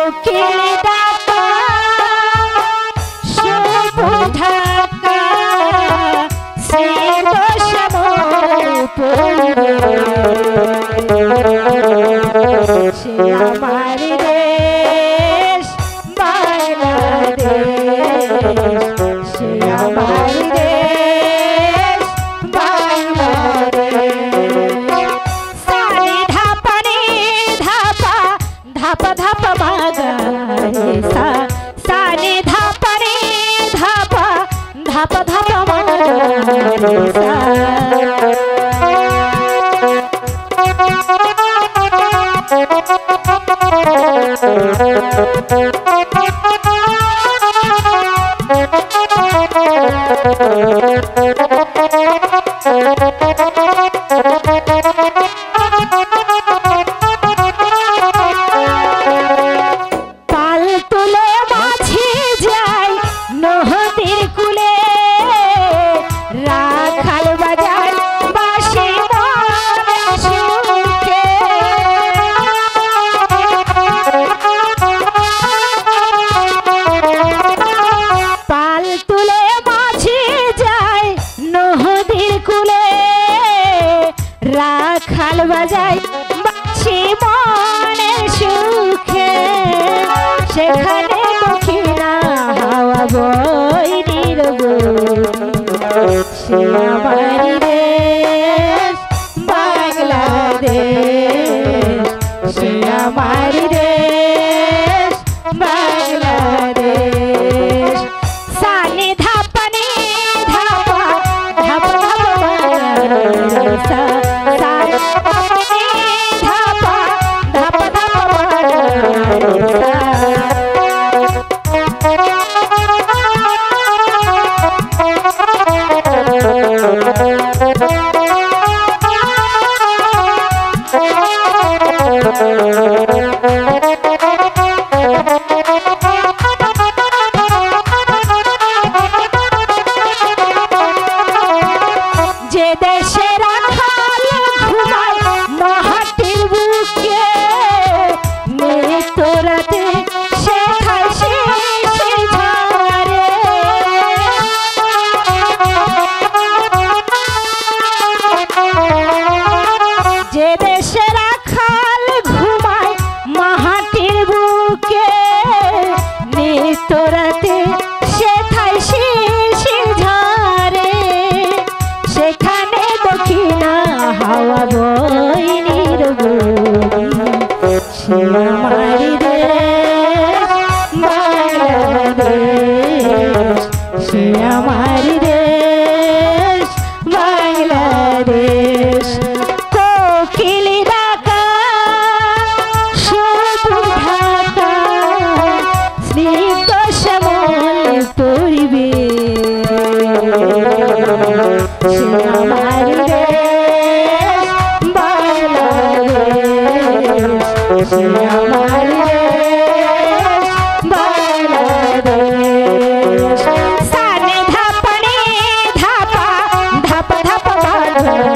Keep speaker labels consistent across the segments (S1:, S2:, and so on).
S1: কোকিল ডাকা শুভ ঢাকা সে বসমল পড়বে সে আমার দেশ বাংলাদেশ সে আমার দেশ বাংলাদেশ সানি ধাপা নি ধাপা ধাপা ধাপা বাগারে সানি ধাপা নি ধাপা ধাপা ধাপা বাগারে পাল তুলে মাঝি যায় নদীর কুলে রাখাল বাজার বাঁশি মনে সুখে পাল তুলে মাঝি যায় নদীর কুলে রাখাল বাজায় বাঁশি মনে সুখে সেখানে দক্ষিণা হাওয়া বই সে আমার দেশ বাংলাদেশ সে আমার দেশ বাংলাদেশ সানি ধাপা নি ধাপা ধাপা ধাপা সানি ধাপা ধাপা ধাপা যে দেশে রাখাল ঘুমায় মাটির বুকে মৃত্যুরাতে সে খায় শিশির ঝরে যে দেশে রাখাল ঘুমায় মাটির বুকে মৃত্যুরাতে সে খায় শিশির ঝরে সেখানে দক্ষিণা হাওয়া বই সে আমার দেশ বাংলাদেশ সে আমার দেশ বাংলাদেশ কোকিল ডাকা শুভ ঢাকা স্নিগ্ধ শ্যামল পরিবে সে আমার দেশ বাংলাদেশ সে আমার দেশ বাংলাদেশ সানি ধাপা নি ধাপা ধাপা ধাপা বাগারে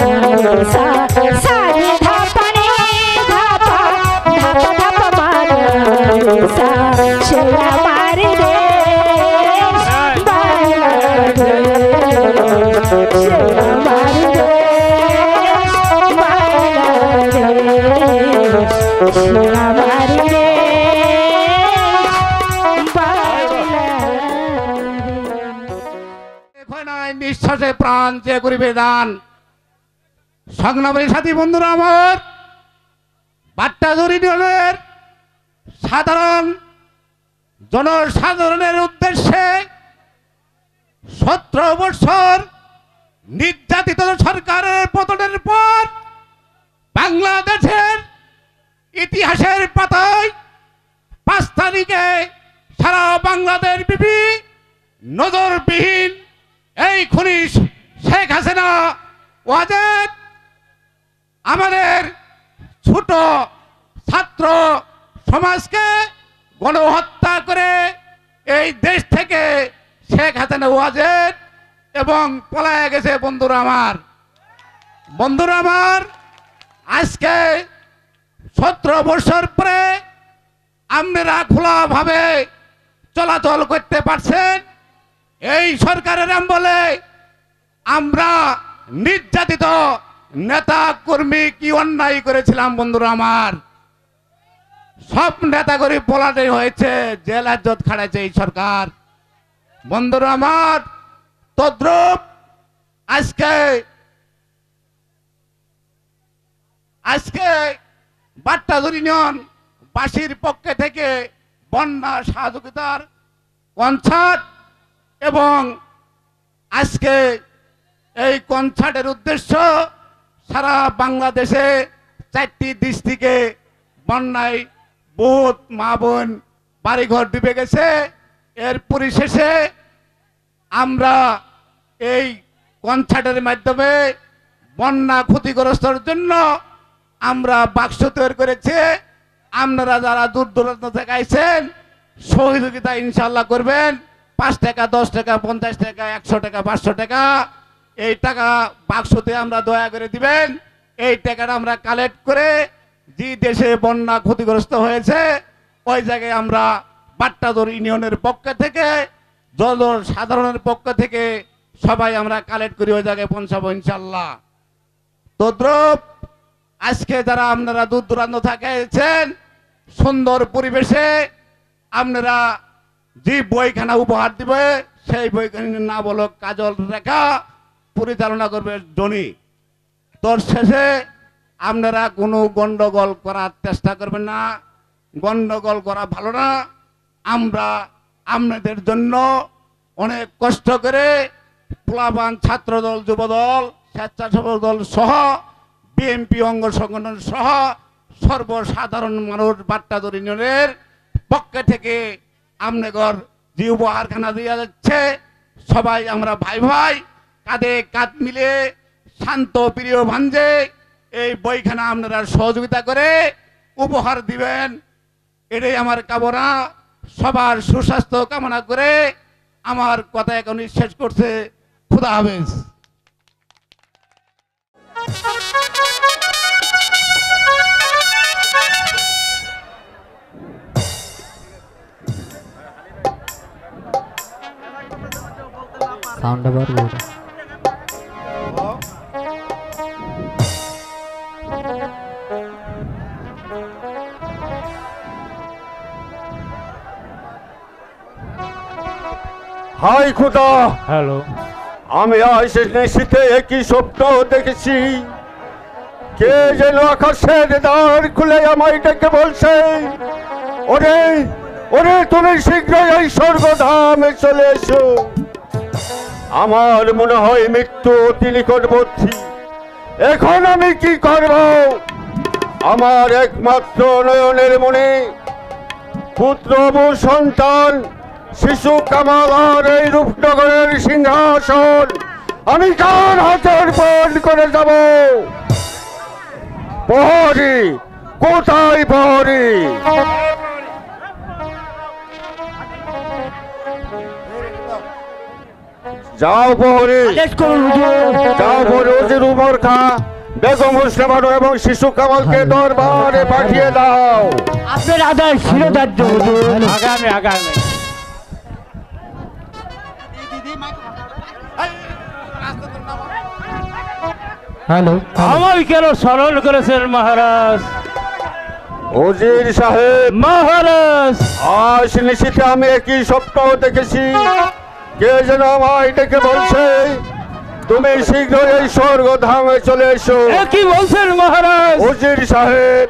S1: সানি ধাপা নি ধাপা ধাপা ধাপা বাগারে সে আমার দেশ বাংলাদেশ সে আমার দেশ বাংলাদেশ সে আমার দেশ বাংলাদেশ
S2: নিঃশ্বাসে প্রাণ চেয়ে করিবে দান সংগ্রামী সাথী বন্ধুরা আমার বাট্টাধর ইউনিয়নের সাধারণ জনসাধারণের উদ্দেশ্যে 17 বছর নির্যাতিত সরকারের পতনের পর বাংলাদেশের ইতিহাসের পাতায় 5 তারিখে সারা বাংলাদেশ ব্যাপী নজরবিহীন এই খুনি শেখ হাসিনা ওয়াজেদ আমাদের ছোট ছাত্র সমাজকে গণহত্যা করে এই দেশ থেকে শেখ হাসিনা ওয়াজেদ এবং পলায়ে গেছে। বন্ধুরা আমার আজকে 17 বছর পরে আপনারা খোলাভাবে চলাচল করতে পারছেন। এই সরকারের আমলে আমরা নির্যাতিত নেতা কর্মী কি অন্যায় করেছিলাম বন্ধুরা আমার, সব নেতা কর্মী পলাতে হয়েছে, জেল হাজত খাড়াইছে এই সরকার। বন্ধুরা আমার, তদ্রুপ আজকে বাট্টাদুর ইউনিয়ন বাসীর পক্ষে থেকে বন্যা সহযোগিতার কনসার্ট এবং আজকে এই কনসার্টের উদ্দেশ্য সারা বাংলাদেশে 4টি ডিস্ট্রিক্টে বন্যায় বহুত মা বোন বাড়িঘর ডুবে গেছে। এর পরিশেষে আমরা এই কনসার্টের মাধ্যমে বন্যা ক্ষতিগ্রস্তর জন্য আমরা বাক্স তৈরি করেছি। আপনারা যারা দূর দূরান্ত থেকে আইছেন সহযোগিতা ইনশাল্লাহ করবেন। 5 টাকা, 10 টাকা, 50 টাকা, 100 টাকা, 500 টাকা এই টাকা বাক্সতে আমরা দয়া করে দিবেন। এই টাকাটা আমরা কালেক্ট করে যে দেশে বন্যা ক্ষতিগ্রস্ত হয়েছে ওই জায়গায় আমরা বাট্টাদুর ইউনিয়নের পক্ষ থেকে, সাধারণের পক্ষ থেকে সবাই আমরা কালেক্ট করি ওই জায়গায় পৌঁছাবো ইনশাল্লাহ। তদ্রুপ আজকে যারা আপনারা দূর দূরান্ত থাকেছেন সুন্দর পরিবেশে আপনারা যে বইখানা উপহার দিবে সেই বইখানার নাম হলো কাজল রেখা, পরিচালনা করবে জনি। তোর শেষে আপনারা কোনো গন্ডগোল করার চেষ্টা করবেন না, গন্ডগোল করা ভালো না। আমরা আপনাদের জন্য অনেক কষ্ট করে পোলাপান ছাত্রদল, যুবদল, স্বেচ্ছাসেবক দল সহ বিএনপি অঙ্গ সংগঠন সহ সর্বসাধারণ মানুষ বাট্টাদুর ইউনিয়নের পক্ষে থেকে আপনাদের যে উপহারখানা দেওয়া যাচ্ছে সবাই আমরা ভাই ভাই কাঁধে কাঁধ মিলে শান্ত প্রিয় ভাঞ্জে এই বইখানা আপনারা সহযোগিতা করে উপহার দিবেন, এটাই আমার কামনা। সবার সুস্বাস্থ্য কামনা করে আমার কথা এখন শেষ করছে। খুদা হাফেজ।
S3: সাউন্ড আবার বড়।
S4: হাই খুদা,
S3: হ্যালো,
S4: আমি আজ নিশীথে একই স্বপ্ন দেখেছি। কে যেন আকাশের দ্বার খুলে আমায় ডেকে বলছে, ওরে ওরে তুমি শীঘ্রই এই স্বর্গধামে চলে এসো। আমার মনে হয় মৃত্যু অতি নিকটবর্তী। এখন আমি কি করব? আমার একমাত্র নয়নের মনে পুত্র সন্তান শিশু কামাল আর এই রূপনগরের সিংহাসন আমি কার হাতে অর্পণ করে যাব? প্রহরী কোথায়? প্রহরী যাও, প্রহরী যাও, প্রহরী উমর খা বেগম মুসলমান এবং শিশু কামালকে দরবারে পাঠিয়ে দাও।
S3: আপনার আদায় শিরোধার্য হুজুর। আগামী হ্যালো,
S5: আমায় কেন স্মরণ করেছেন মহারাজ?
S4: উজির সাহেব,
S5: মহারাজ
S4: আজ নিশীথে আমি একই স্বপ্ন দেখেছি। কে যেন আমায় ডেকে বলছে, তুমি শীঘ্রই এই স্বর্গধামে চলে এসো।
S5: কি বলছেন মহারাজ?
S4: উজির সাহেব,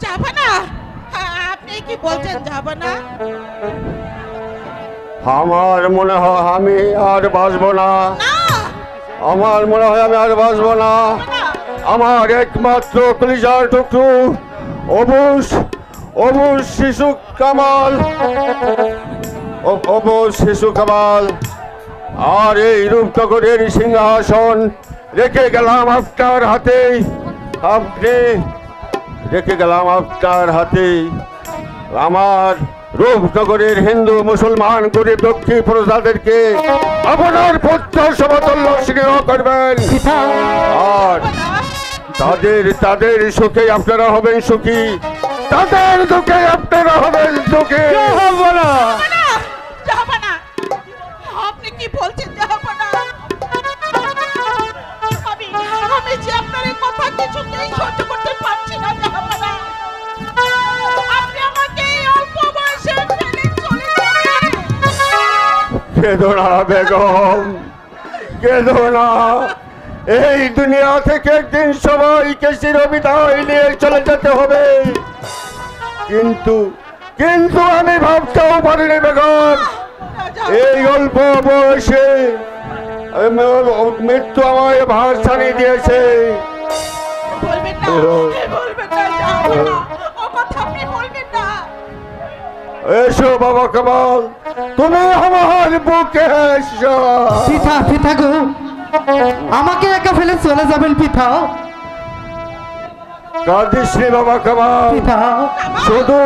S6: যাব না। আপনি কি বলছেন যাব না?
S4: আমার মনে হয় আমি আর বাঁচবো না। আমার মনে হয় আমি আর বাঁচবো না। আমার একমাত্র কলিজার টুকরো অবুজ শিশু কামাল, অবুজ শিশু কামাল আর এই রূপনগরের সিংহাসন রেখে গেলাম আপনার হাতে। আপনি রেখে গেলাম আপনার হাতে। আমার রূপনগরের হিন্দু মুসলমান গরিব দুঃখী প্রজাদেরকে আপনার পুত্র সমতুল্য স্নেহ করবেন আর তাদের সুখে আপনারা হবেন সুখী। তাদের দুঃখে আপনারা হবেন দুঃখী।
S5: জাহাপনা
S6: না, জাহাপনা, আপনি কি বলছেন জাহাপনা? আমি যে আপনার এই কথা কিছুতেই সহ্য করতে পারছি না জাহাপনা। আপনি আমাকে এই অল্প বয়সে ফেলে চলে যাবেন।
S4: কেঁদো না বেগম, কেঁদো না। এই দুনিয়া থেকে একদিন সবাইকে চিরবিদায় নিয়ে চলে যেতে হবে, কিন্তু কিন্তু আমি ভাবতেও পারিনি বেগম এই অল্প বয়সে মৃত্যু আমায় ভার ছাড়িয়ে দিয়েছে।
S6: বলবেন না, বলবেন না জাহাপনা, ও কথা আপনি বলবেন না।
S4: এসো বাবা কামাল, তুমি আমার বুকে এসো।
S7: পিতা পিতা গো, আমাকে একা ফেলে চলে যাবেন পিতা?
S4: কাঁদিস নি বাবা কামাল,
S7: পিতা
S4: শুধু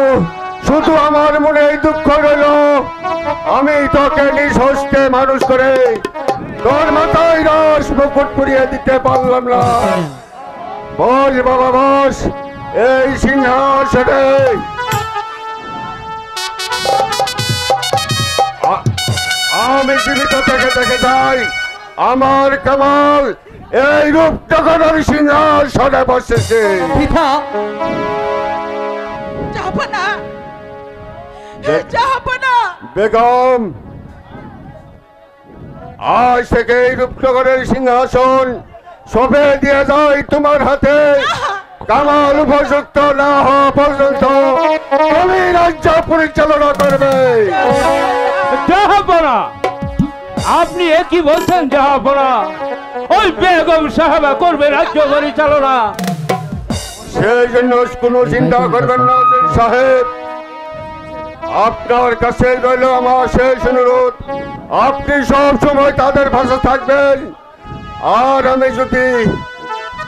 S4: শুধু আমার মনে এই দুঃখ রইল, আমি তোকে নিজ হস্তে মানুষ করে তোর মাথায় রস মুকুট পরিয়ে দিতে পারলাম না। বস বাবা বস এই সিংহাসনে। আমি জীবিত থেকে দেখে যাই আমার কামাল এই রূপনগরের সিংহাসনে বসেছে।
S7: পিতা
S6: জাহাপনা, জাহাপনা,
S4: বেগম, আজ থেকে এই রূপনগরের সিংহাসন সবে দিয়ে যায় তোমার হাতে। কামাল উপযুক্ত না হওয়া পর্যন্ত তুমি রাজ্য পরিচালনা করবে।
S5: জাহাপনা, আপনি একই বলছেন জাহাপনা? ওই বেগম সাহেবা করবে রাজ্য পরিচালনা।
S4: সেই জন্য কোনো চিন্তা করবেন না সাহেব, আপনার কাছে রইল আমার শেষ অনুরোধ, আপনি সব সময় তাদের ভাষা থাকবেন। আর আমি যদি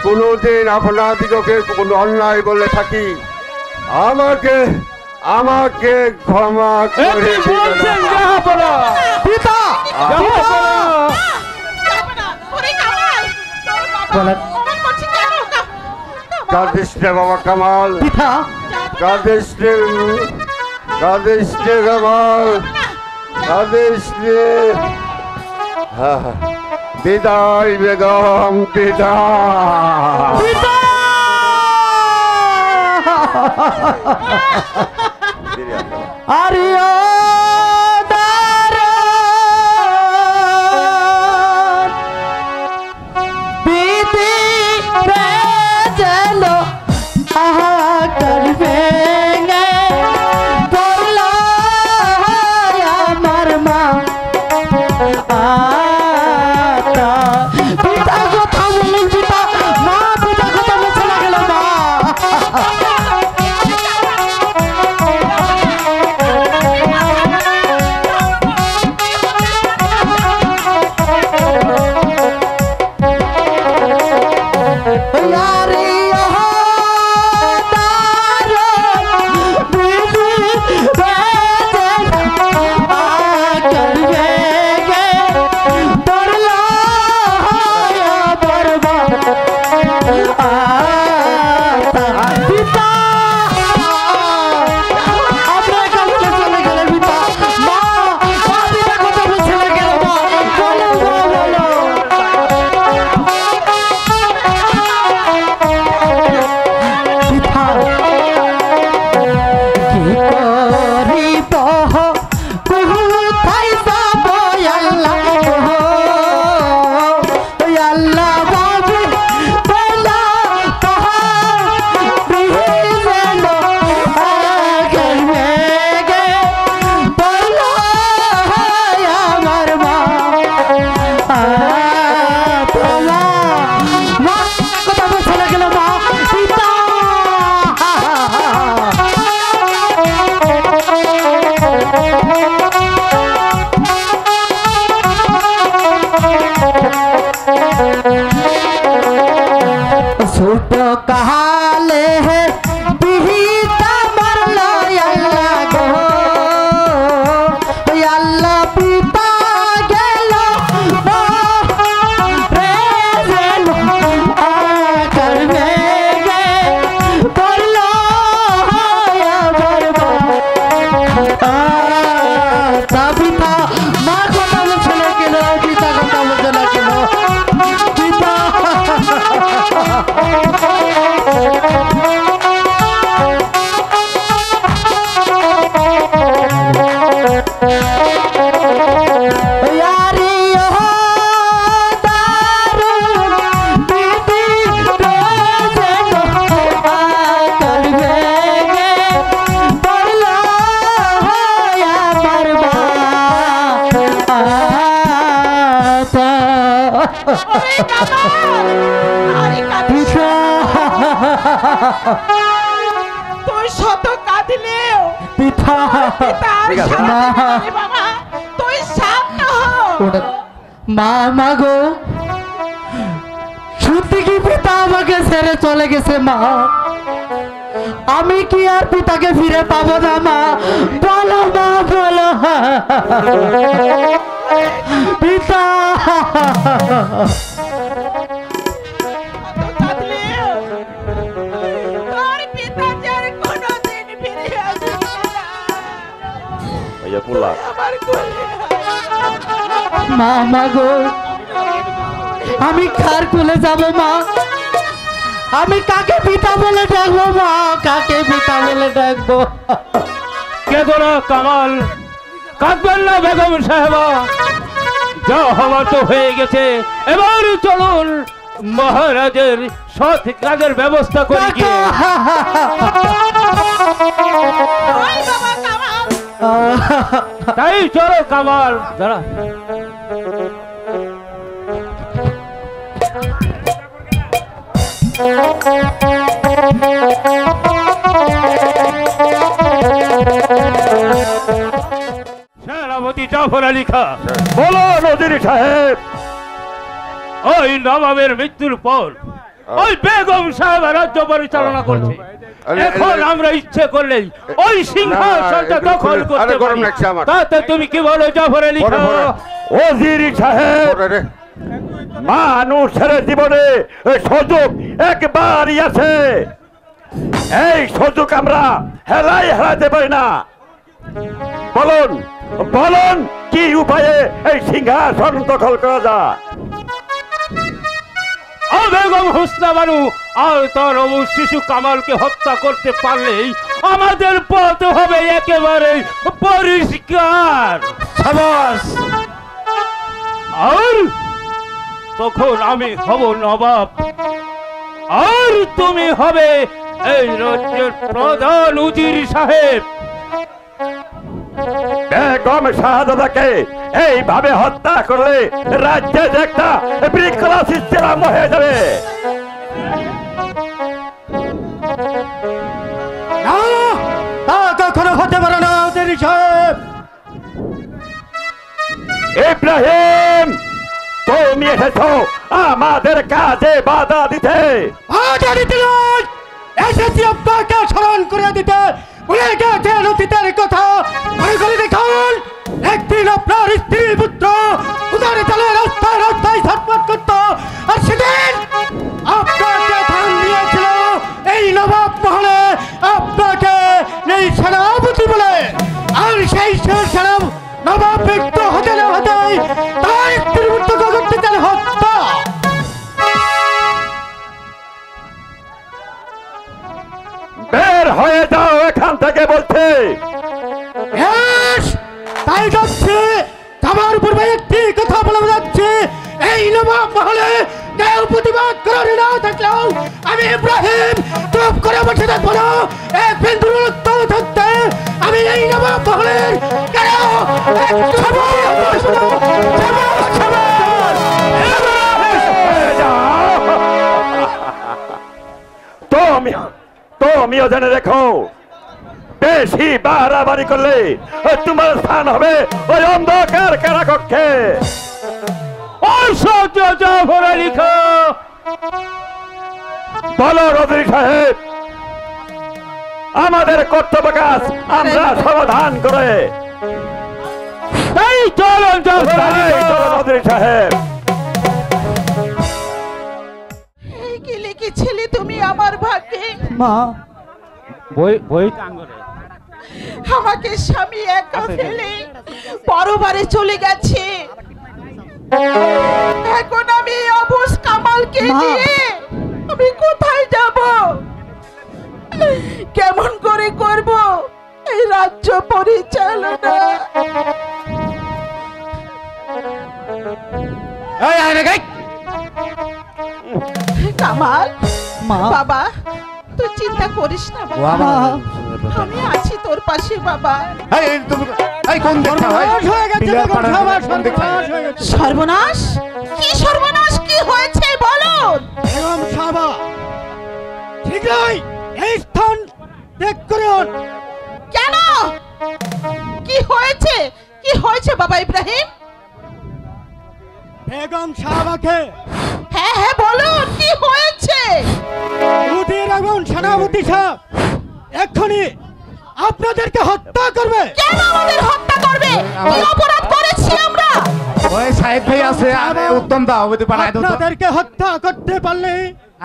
S4: কোনোদিন আপনাদিগকে কোনো অন্যায় বলে থাকি, আমাকে আমাকে ক্ষমা করে
S5: একই বলছেন
S4: দিবেন।
S5: জাহাপনা?
S7: পিতা
S5: জাহাপনা,
S6: জাহাপনা, ওরে কামাল, তোর বাবা
S7: বলেন।
S6: অবাক করছে কেন?
S4: কাঁদিস নে বাবা কামাল,
S7: পিতা
S4: কাঁদিস নে, কাঁদিস নে কামাল, কাঁদিস নে। হ্যাঁ, বিদায় বেগম, বিদায়।
S7: পিতা আরিয়া
S6: তুই শত কাঁদলেও
S7: পিতা
S6: তার
S4: ঠিক আছে।
S6: সামনে
S7: মা।
S6: নেই বাবা, তুই শান্ত হ।
S7: মা মা গো, সত্যি কি পিতা আমাকে ছেড়ে চলে গেছে মা? আমি কি আর পিতাকে ফিরে পাবো না মা? বলো মা, বলো পিতা।
S6: শত কাঁদলেও তোর পিতা যে আর কোনোদিন ফিরে আসবে না।
S4: ভাইয়া পোলা
S6: আমার কোলে
S7: মা মা গো, আমি কার কোলে যাব মা? আমি কাকে পিতা বলে ডাকবো মা? কাকে পিতা বলে ডাকবো?
S5: কেঁদো না কামাল, কাঁদবেন না বেগম সাহেবা, যা হওয়ার তো হয়ে গেছে। এবার চলুন মহারাজের সৎ কাজের ব্যবস্থা করি গিয়ে।
S6: ওই বাবা কামাল,
S5: তাই চলো কামাল। দাঁড়া, সেনাপতি জাফর আলী খান,
S4: বলো নজরুল সাহেব।
S5: ওই নবাবের মৃত্যুর পর ওই বেগম সাহেব রাজ্য পরিচালনা করছে। এখন আমরা ইচ্ছে করলেই ওই সিংহাসনটা দখল করতে পারি। তাতে তুমি কি বলো জাফর আলী খান?
S4: ওজির সাহেব, মানুষের জীবনে সুযোগ একবারই আছে, এই সুযোগ আমরা হেলাতে পারি না। বলুন বলুন কি উপায়ে এই সিংহাসন দখল করা যায়?
S5: বেগম হোসনা বানু আর তার অবুজ শিশু কামালকে হত্যা করতে পারলেই আমাদের পথ হবে একেবারে পরিষ্কার। আর তখন আমি হব নবাব, আর তুমি হবে এই রাজ্যের প্রধান উজির সাহেব।
S4: বেগম শাহজাদাকে এইভাবে হত্যা করলে রাজ্যে যে একটা বিক্রাসিস্টের আরম্ভ হয়ে যাবে।
S7: না, তা কখনো হতে পারে না উজির সাহেব।
S4: ইব্রাহিম, তুমি এসেছো আমাদের কাজে বাধা দিতে।
S7: এসেছি আপনাকে স্মরণ করে দিতে। ভুলে গেছেন অতীতের কথা? মনে করে দেখুন, একদিন আপনার স্ত্রী পুত্র উদারে চলে রাস্তায় রাস্তায় ছটফট করত, আর সেদিন আপনাকে ধান দিয়েছিল এই নবাব মহলে আপনাকে এই সেনাপতি বলে। আর সেই সেনা নবাব ব্যক্ত হতে না হতেই তার স্ত্রী পুত্রকে করতে চান হত্যা।
S4: বের হয়ে যাও এখান থেকে বলছে।
S7: তাই যাচ্ছে, আমার পূর্বে একটি কথা বলে যাচ্ছে, এই নবাব মহলে কেউ প্রতিবাদ করার না থাকলেও আমি ইব্রাহিম চুপ করে বসে থাকবো না। এক বিন্দুর উত্তর থাকতে আমি এই নবাব মহলের
S4: তুমিও জেনে রেখো, বেশি বাড়াবাড়ি করলে তোমার স্থান হবে ওই অন্ধকার কারাকক্ষে।
S5: অসহ্য জাফর আলী খান।
S4: বলো রজনী সাহেব, আমাদের কর্তব্য কাজ আমরা সমাধান করে।
S5: এই চলুন জাফর আলী
S4: এই
S5: খান।
S4: চলো রজনী সাহেব।
S6: এই কি লিখেছিলে তুমি আমার ভাগ্যে?
S7: মা,
S5: বই টাঙ্গরে
S6: আমাকে স্বামী একা ফেলে পরবারে চলে গেছে। এখন আমি অবুজ কামালকে
S7: মা।
S6: নিয়ে আমি কোথায় যাব? কেমন করে করব এই রাজ্য পরিচালনা? কামাল,
S7: মা।
S6: বাবা তুই চিন্তা করিস না বাবা, আমি আছি তোর পাশে বাবা। সর্বনাশ, কি সর্বনাশ, কি হয়েছে বলো?
S7: শীঘ্রই এই স্থান ত্যাগ করুন।
S6: কেন? কি হয়েছে? কি হয়েছে বাবা ইব্রাহিম?
S7: বেগম সাহাবাকে
S6: হ্যাঁ হ্যাঁ বলুন, কি হয়েছে?
S7: মুদির এবং সেনাপতি সাহেব এক্ষুনি আপনাদেরকে হত্যা করবে।
S6: কেন আমাদের হত্যা করবে? কি অপরাধ করেছি আমরা?
S2: ওই সাহেব ভাই আছে, আরে উত্তম দাও, ওই তো পাঠাই দাও তো।
S7: আপনাদেরকে হত্যা করতে পারলে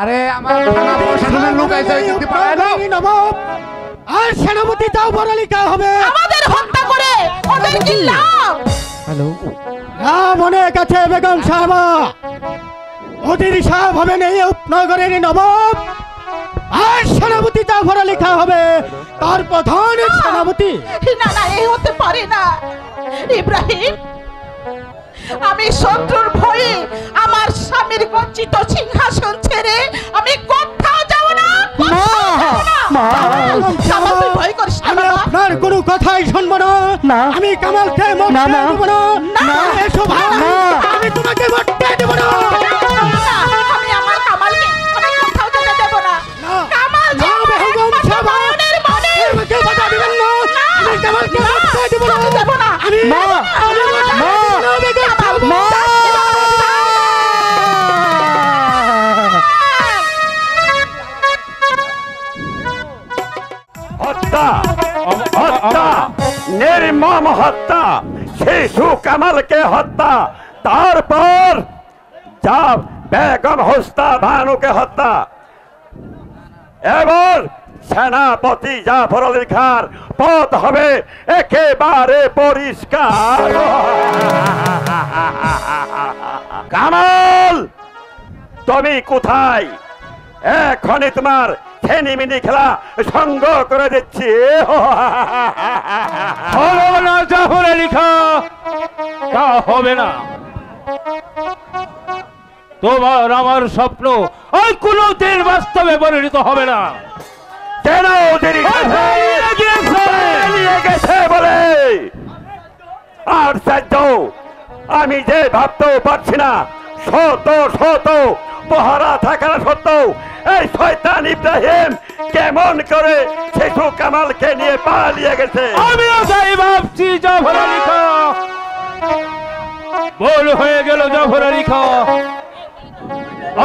S2: আরে আমার থানা প্রশাসনের লোক আছে, ওই দিকে পাঠাই দাও।
S7: নবাব আর সেনাপতি জাফর আলী কা হবে।
S6: আমাদের হত্যা করে ওদের কি লাভ?
S7: লাভ অনেক আছে বেগম সাহেবা। ওদের সাহেব হবেন এই উপনগরের নবাব, আর সেনাপতি জাফর আলী কা হবে তার প্রধান সেনাপতি।
S6: না না, এই হতে পারে না ইব্রাহিম। আমি শত্রুর ভয়ে আমার স্বামীর গচ্ছিত সিংহাসন ছেড়ে আমি কোথাও যাব না। কামাল, তুই ভয় করিস না
S7: আমি
S6: বাবা।
S7: আপনার কোনো কথাই শুনবো না। আমি কামালকে মরতে দেব না। এসো ভাই, আমি তোমাকে মরতে দেব না।
S6: আমি আমার কামালকে আমি কোথাও যেতে দেব না। কামাল যে
S7: বেগম সাহেবা,
S6: মনের মনে
S7: আমাকে বাধা দিবেন না। আমি কামালকে মরতে দেব না।
S6: দেব না।
S7: আমি বেগম সাহেবা।
S5: হত্যা, হত্যা, নির্মম হত্যা, শিশু কামালকে হত্যা, তারপর যা বেগম হোস্তা ভানুকে হত্যা, এবার সেনাপতি জাফর আলী খান পথ হবে একেবারে পরিষ্কার। কামাল, তুমি কোথায়? এখনই তোমার ছেনিমিনি খেলা সঙ্গ করে দিচ্ছি। হবে না জাফর আলী খান, তা হবে না। তোমার আমার স্বপ্ন ওই কোনোদিন বাস্তবে পরিণত হবে না। কেন দেরি গেছে বলে আর সাধ্য আমি যে ভাবতেও পারছি না। শত শত পহারা থাকার সত্ত্বেও এই শয়তান ইব্রাহিম কেমন করে শিশু কামালকে নিয়ে পালিয়ে গেছে। আমিও তাই ভাবছি জাফর আলী খান। ভুল হয়ে গেল জাফর আলী খান।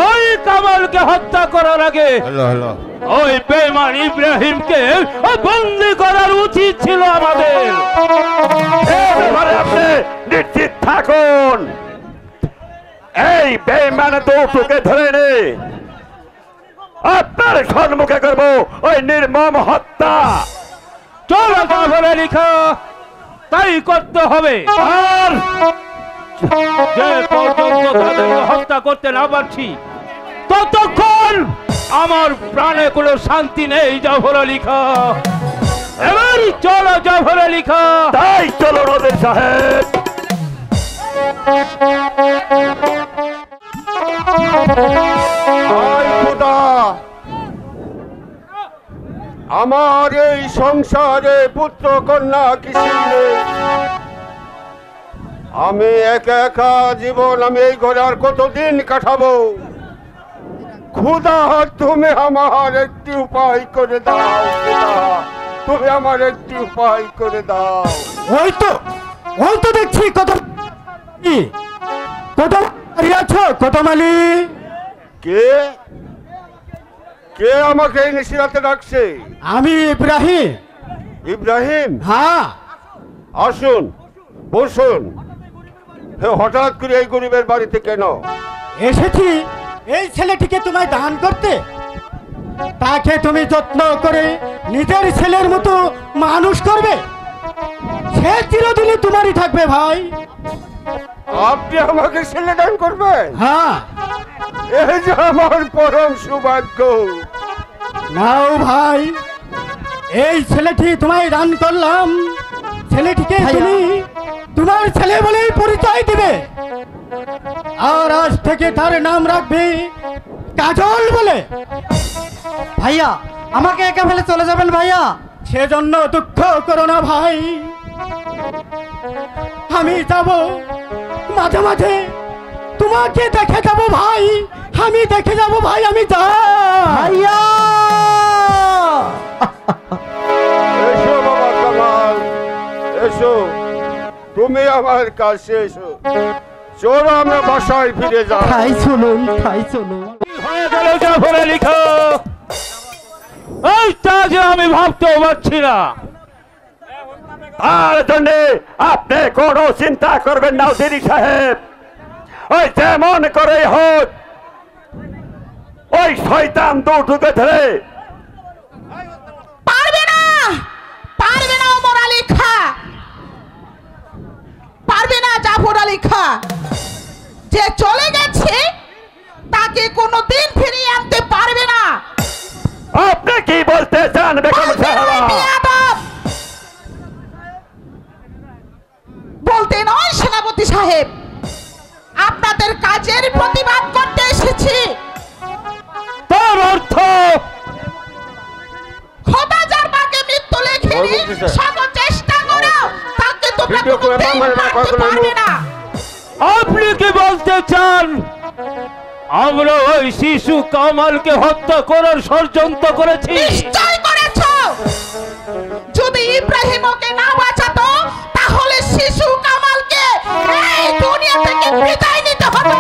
S5: ওই কামালকে হত্যা করার আগে ওই বেঈমান ইব্রাহিমকে বন্দী করার উচিত ছিল আমাদের। আপনি নিশ্চিত থাকুন, এই বেঈমান দুটোকে ধরে নে আপনার সম্মুখে করব ওই নির্মম হত্যা। চলো জাফর আলী খান, তাই করতে হবে। আর যে পর্যন্ত তাদেরকে হত্যা করতে না পারছি ততক্ষণ আমার প্রাণে কোনো শান্তি নেই জাফর আলী খান। এবার চলো জাফর আলী খান। তাই চলো নদের সাহেব।
S4: আয় খোদা, আমার এই সংসারে পুত্র কন্যা কিছু নেই। আমি একা একা জীবন আমি এই ঘরে আর কতদিন কাটাবো? খোদা, তুমি আমার একটি উপায় করে দাও। খোদা, তুমি আমার একটি উপায় করে দাও।
S7: ওই তো দেখছি কত কত মালি।
S4: কে কে আমাকে এই নিশিরাতে ডাকছে?
S7: আমি ইব্রাহিম।
S4: ইব্রাহিম?
S7: হ্যাঁ,
S4: আসুন, বসুন। হঠাৎ করে এই গরিবের বাড়িতে কেন
S7: এসেছি এই ছেলেটিকে তোমায় দান করতে। তাকে তুমি যত্ন করে নিজের ছেলের মতো মানুষ করবে। সে চিরদিনই তোমারই থাকবে ভাই।
S4: আপনি আমাকে ছেলে দান করবেন?
S7: হ্যাঁ।
S4: এই যে আমার পরম সৌভাগ্য।
S7: নাও ভাই, এই ছেলেটি তোমায় দান করলাম। ছেলেটিকে তুমি তোমার ছেলে বলেই পরিচয় দিবে, আর আজ থেকে তার নাম রাখবে কাজল বলে। ভাইয়া, আমাকে একা ফেলে চলে যাবেন ভাইয়া? সেজন্য দুঃখ করো না ভাই, আমি যাব মাঝে মাঝে তোমার তোমাকে দেখে যাব ভাই, আমি দেখে যাব ভাই, আমি যাই।
S4: এসো বাবা কামাল, এসো, তুমি আমার কাছে এসো। চলো আমরা বাসায় ফিরে যাই।
S7: তাই চলুন, তাই চলুন।
S5: হয়ে গেল জাফর আলী খা, এইটা যে আমি ভাবতেও পারছি না।
S3: তার জন্য আপনি কোনো চিন্তা করবেন না উজির সাহেব। ওই যেমন করে হোক ওই শয়তান দুটোকে ধরে
S6: পারবে না, পারবে না ওমর আলী খা, পারবে না জাফর আলী খা। যে চলে গেছে তাকে কোনোদিন ফিরিয়ে আনতে পারবে না।
S3: আপনি কি বলতে চান বেগম সাহেবা?
S6: বেয়াদব! বলতে নয় সেনাপতি সাহেব, আপনাদের কাজের প্রতিবাদ করতে এসেছি।
S5: তার অর্থ
S6: খোদা যার মাকে মৃত্যু লেখেনি, শত চেষ্টা করো তাকে তোমরা
S4: ভিডিও করে
S6: কোনোদিন
S4: বাংলায়
S6: মারতে
S4: কখনো
S6: পারবে না।
S5: আপনি কি বলতে চান আমরা ওই শিশু কামালকে হত্যা করার ষড়যন্ত্র করেছি?
S6: নিশ্চয় করেছো। যদি ইব্রাহিম ওকে না বাঁচাতো তাহলে শিশু কামালকে এই দুনিয়া থেকে বিদায় নিতে হতো।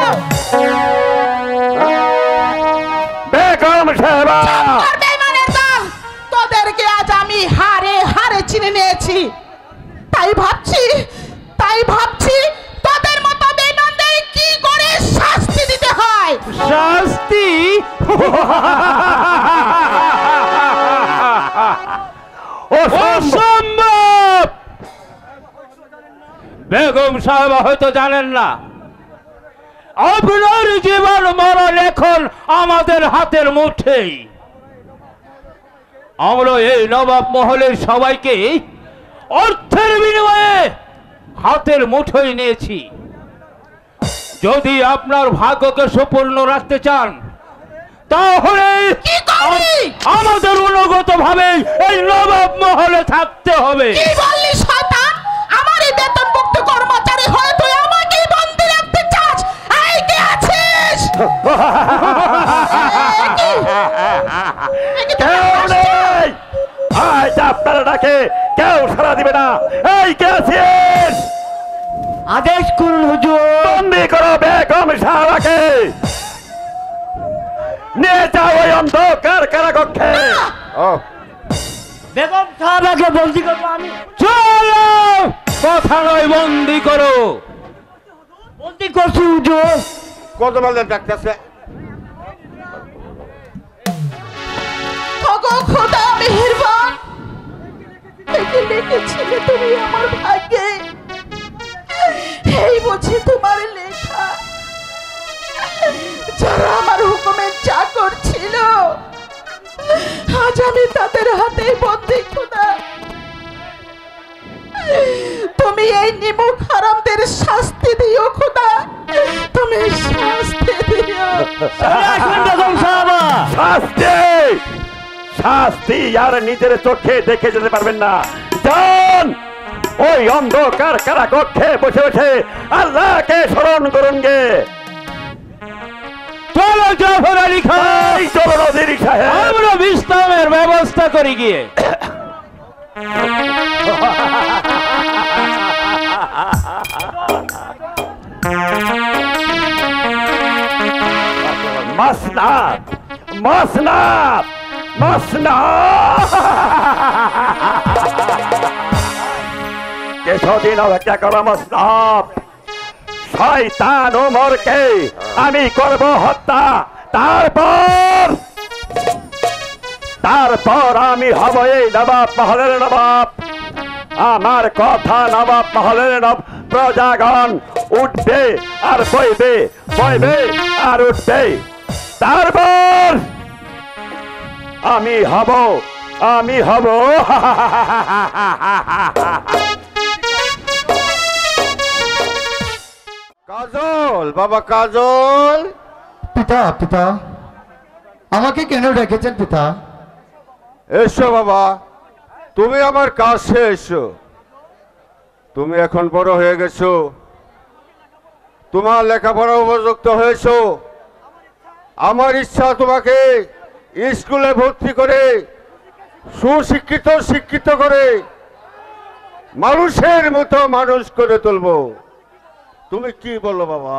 S3: বেগম সাহেবা,
S6: আর বেঈমানের দল, তোদেরকে আজ আমি হারে হারে চিনে নিয়েছি। তাই ভাবছি তোদের মতো বেঈমানদের কি করে শাস্তি দিতে হয়।
S5: শাস্তি? অসম্ভব! বেগম সাহেব হয়তো জানেন না, আপনার জীবন মরণ এখন আমাদের হাতের মুঠেই। আমরা এই নবাব মহলের সবাইকে অর্থের বিনিময়ে হাতের মুঠোয় নিয়েছি। যদি আপনার ভাগ্যকে সুপূর্ণ রাখতে চান তাহলে
S6: কি করবি?
S5: আমাদের অনুগত ভাবে এই নবাব মহলে থাকতে হবে।
S6: কি বললি শয়তান? আমারই বেতনভুক্ত কর্মচারী হয়ে তুই আমাকেই বন্দী রাখতে চাস? এই কে আছিস?
S3: কেউ নেই। আজ আপনারা ডাকে কেউ সাড়া দিবে না। এই কে আছেন?
S7: আদেশ করুন হুজুর।
S3: বন্দি করো বেগম সাহেবাকে, নিয়ে যাও ওই অন্ধকার কারাকক্ষে।
S7: বেগম সাহেবাকে বন্দি করবো আমি।
S5: চলো, কথা নয় বন্দি করো।
S7: বন্দি করছি হুজুর।
S4: কত মাল ডাকতেছে?
S6: ওগো খোদা মেহেরবান, একে লিখেছিলে তুমি আমার ভাগ্যে, এই বুঝি তোমার লেখা। যারা আমার হুকুমের চাকর ছিল আজ আমি তাদের হাতে বন্দী। খোদা তুমি এই নিমুখ হারামদের শাস্তি দিও। খোদা তুমি শাস্তি দিও।
S7: বেগম সাহেবা,
S3: শাস্তি শাস্তি আর নিজের চোখে দেখে যেতে পারবেন না। যান ওই অন্ধকার কারাকক্ষে বসে বসে আল্লাহকে স্মরণ করুন গে।
S5: চলো জাফর আলী খান,
S3: এই চলো নজির সাহেব।
S5: আমরা বিশ্রামের ব্যবস্থা করি গিয়ে।
S3: মাসনাদ মাসনাদ মাসনাদ, কিছুদিন অপেক্ষা করো মাসনাদ। শয়তান ওমরকে আমি করব হত্যা, তারপর আমি হব এই নবাব মহলের নবাব। আমার কথা নবাব মহলের প্রজাগণ উঠবে আর বইবে, বইবে আর উঠবে। তারপর আমি হব
S4: কাজল, বাবা কাজল।
S7: পিতা, পিতা আমাকে কেন ডেকেছেন পিতা?
S4: এসো বাবা, তুমি আমার কাছে এসো। তুমি এখন বড় হয়ে গেছো, তোমার লেখাপড়া উপযুক্ত হয়েছো। আমার ইচ্ছা তোমাকে স্কুলে ভর্তি করে শিক্ষিত করে মানুষের মতো মানুষ করে তুলবো। তুমি কি বলো বাবা?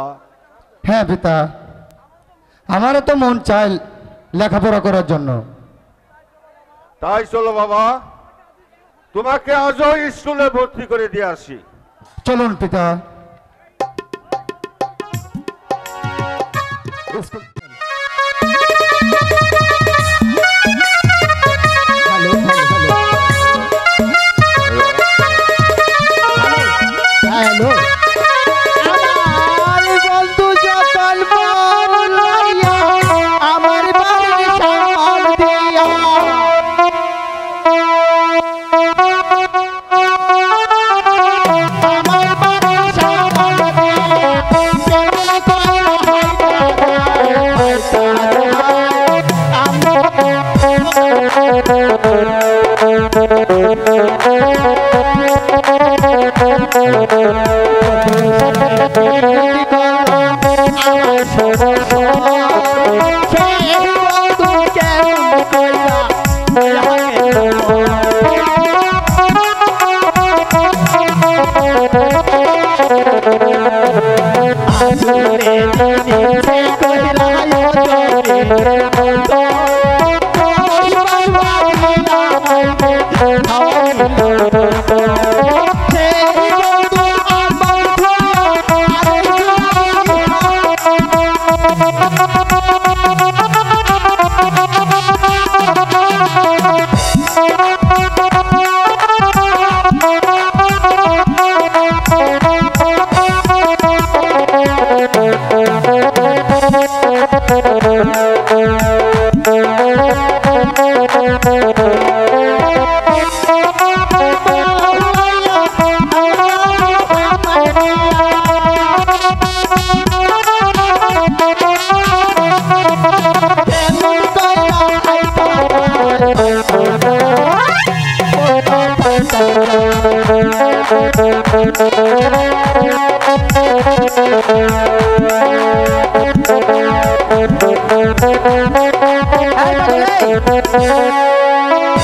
S7: হ্যাঁ পিতা, আমারও তো মন চায় লেখাপড়া করার জন্য।
S4: তাই চলো বাবা, তোমাকে আজও স্কুলে ভর্তি করে দিয়ে আসি।
S7: চলুন পিতা।
S1: হ্যালো, আমার বন্ধু যখন বলাইয়া আমার বাড়ির সামান দিয়া আমার বাড়ির সামান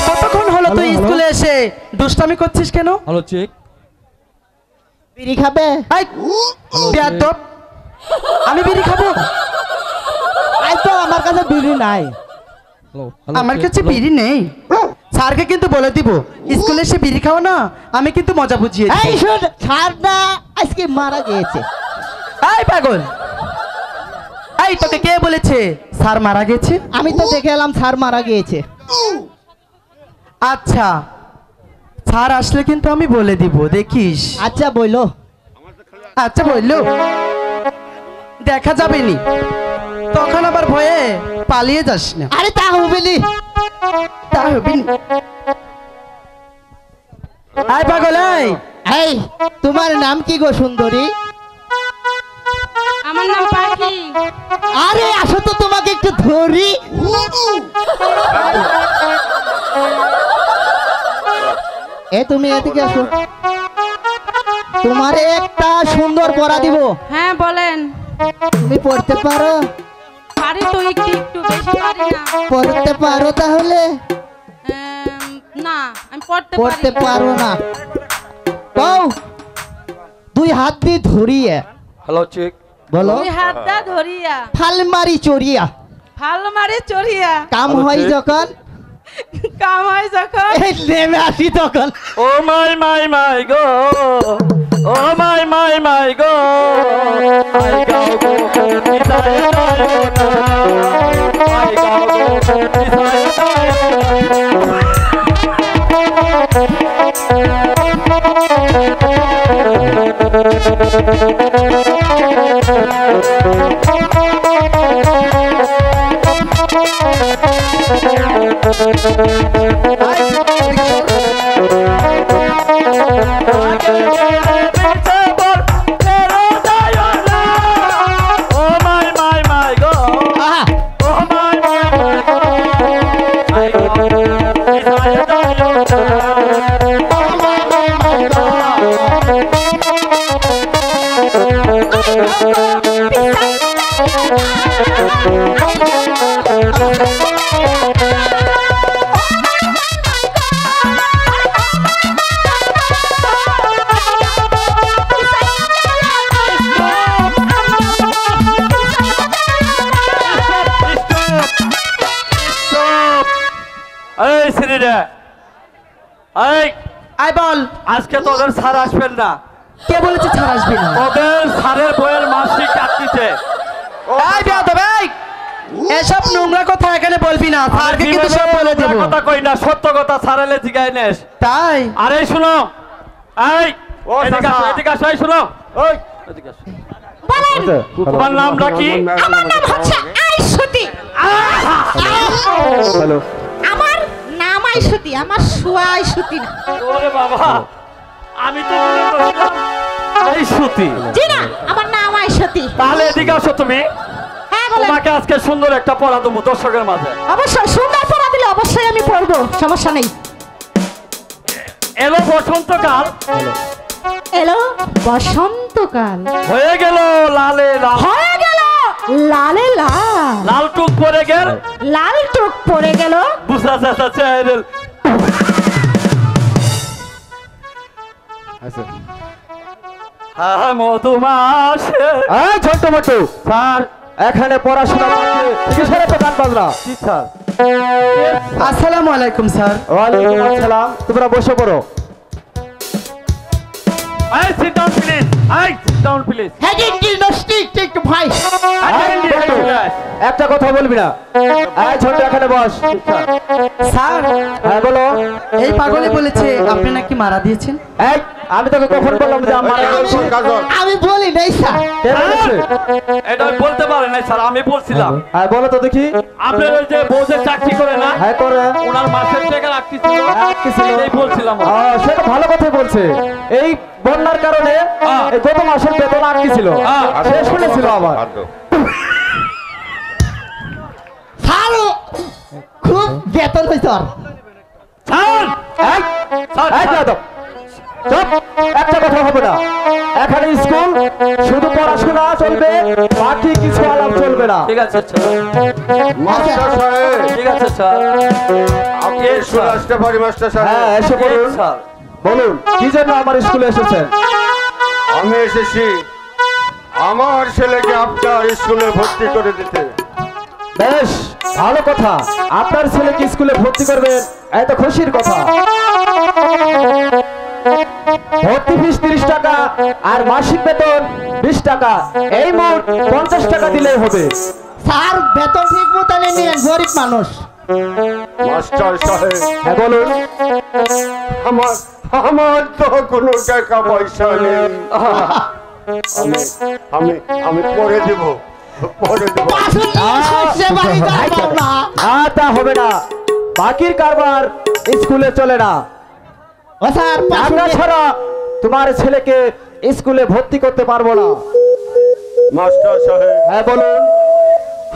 S8: কতক্ষণ হলো তুই স্কুলে এসে দুষ্টামি করছিস কেন?
S9: Hello check.
S1: বিড়ি খাবে?
S8: বেয়াদব, আমি বিড়ি খাবো?
S1: আজ তো আমার কাছে বিড়ি নাই।
S8: আমার কাছে বিড়ি নেই। স্যারকে কিন্তু বলে দিব স্কুলে এসে বিড়ি খাও না, আমি কিন্তু মজা বুঝিয়ে দিব।
S1: এই শোন, স্যারটা আজকে মারা গিয়েছে।
S8: এই পাগল, এই তোকে কে বলেছে স্যার মারা গেছে?
S1: আমি তো দেখে এলাম স্যার মারা গিয়েছে।
S8: আচ্ছা, স্যার আসলে কিন্তু আমি বলে দিব, দেখিস।
S1: আচ্ছা বইলো।
S8: আচ্ছা বললো, দেখা যাবে নি, তখন আবার ভয়ে পালিয়ে যাস না।
S1: আরে তা হবে নি,
S8: তা হবে নি। আয় পাগল,
S1: এই তোমার নাম কি গো সুন্দরী?
S10: আমার নাম পাখি।
S1: আরে আসো তো তোমাকে একটু ধরি। এ তুমি এদিকে আসো, তোমার একটা সুন্দর পড়া দিব।
S10: হ্যাঁ বলেন।
S1: তুমি পড়তে পারো?
S10: পারি তো, একটু একটু, বেশি পারি না।
S1: পড়তে পারো তাহলে?
S10: না, আমি পড়তে
S1: পারো না। কও, দুই হাত দিয়ে ধরিয়ে।
S9: Hello check.
S1: বলো।
S10: দুই হাত দা ধরিয়া
S1: ফালমারি চড়িয়া।
S10: ফালমারি চড়িয়া।
S1: কাম হয় যখন?
S10: কাম হয় যখন
S1: এই নেমে আসি তখন।
S3: ও মাই মাই মাই গো, ও মাই মাই মাই গো, আই গাও গো নিতাই আই গাও গো
S1: Oh
S3: আজকে তোদের স্যার আসবেন না।
S8: কে বলেছে ছাড় আসবি না?
S3: তোদের স্যারের বইয়ের মাসিক আটকিছে।
S8: এই বেয়াদব, এই! এসব নোংরা কথা এখানে বলবি না, স্যারকে কিন্তু সব বলে দেব।
S3: কথা কই না, সত্য কথা স্যারেলে জিগাই নেস।
S8: তাই?
S3: আরে শুনো, এই
S4: ও
S3: এদিকে আসো, এদিকে আসো, এই শুনো, ওই এদিকে আসো।
S6: বলেন।
S3: তোমার নামটা কি?
S6: আমার নাম হচ্ছে আইসুতি।
S4: হ্যালো,
S6: আমার নাম আইসুতি, আমার শুয়া আইসুতি না।
S3: ওরে বাবা, আমি তো মনে করছিলাম আইসুতি।
S6: জি না, আমার নাম আইসুতি।
S3: তাহলে এদিকে আসো তুমি।
S6: হ্যাঁ বলেন।
S3: তোমাকে আজকে সুন্দর একটা পড়া দেবো দর্শকের মাঝে।
S6: অবশ্যই সুন্দর পড়া দিলে অবশ্যই আমি পড়বো, সমস্যা নেই।
S3: এলো বসন্তকাল,
S6: এলো বসন্তকাল,
S3: হয়ে গেল লালে লাল,
S6: হয়ে গেল লালে লাল,
S3: লাল টুক পরে গেল,
S6: লাল টুক পড়ে গেল,
S3: বুঝা যাচ্ছে মধুমাসে।
S1: এই ছোট্ট মোটু স্যার, এখানে পড়াশোনা করছে কিসের এত গান বাজনা?
S3: জি স্যার।
S8: আসসালামু আলাইকুম স্যার।
S1: ওয়ালাইকুম আসসালাম, তোমরা বসে পড়ো।
S3: এই sit down please, এই sit down please।
S6: ভাই
S1: একটা কথা বলবি না। এই ছোট্ট এখানে বস।
S8: স্যার,
S1: হ্যাঁ বলো।
S8: এই পাগলে বলেছে আপনি নাকি মারা দিয়েছেন।
S1: এই আমি তোকে কখন বললাম যে আমার
S6: আমি বলি নাই স্যার।
S1: কে বলেছে?
S3: এটা বলতে পারে না স্যার, আমি বলছিলাম।
S1: হ্যাঁ বলো তো দেখি।
S3: আপনার ওই যে বউ যে চাকরি করে না,
S1: হ্যাঁ করে।
S3: ওনার মাসের টাকা রাখতেছিল, এই বলছিলাম।
S1: সেটা ভালো কথাই বলছে। এই বন্যার কারণে এই গত মাসের বেতন আটকে ছিল, সে শুনেছিল আবার।
S6: স্যার খুব বেতন হয়েছে ওর।
S3: স্যার,
S1: এই, এই যাদব, চুপ, একটা কথা হবে না। এখানে স্কুল শুধু পড়াশোনা চলবে, বাকি কিছু আলাপ চলবে না।
S3: ঠিক আছে স্যার,
S4: মাস্টার সাহেব,
S3: ঠিক আছে স্যার।
S4: আপনি স্কুলে আসতে পারি মাস্টার
S1: হ্যাঁ
S4: সাহেব?
S1: এসে পড়ুন।
S3: স্যার,
S1: বলুন কি জন্য আমার স্কুলে এসেছেন?
S4: আমি এসেছি আমার ছেলেকে আপনার স্কুলে ভর্তি করে দিতে।
S1: বেশ ভালো কথা, আপনার ছেলেকে স্কুলে ভর্তি করবেন, এত খুশির কথা। ভর্তি ফিস 30 টাকা আর মাসিক বেতন 20 টাকা, এই মোট 50 টাকা দিলেই হবে।
S6: স্যার বেতন ঠিক মতো নিয়ে গরিব মানুষ।
S4: মাস্টার সাহেব,
S1: হ্যাঁ বলুন।
S4: আমার আমার তো কোনো টাকা পয়সা নেই। আমি আমি আমি পরে দেব, পরে দেব।
S1: তা হবে না, বাকির কারবার স্কুলে চলে না।
S6: ও স্যার
S1: টাকা ছাড়া তোমার ছেলেকে স্কুলে ভর্তি করতে পারবো না।
S4: মাস্টার সাহেব,
S1: হ্যাঁ বলুন।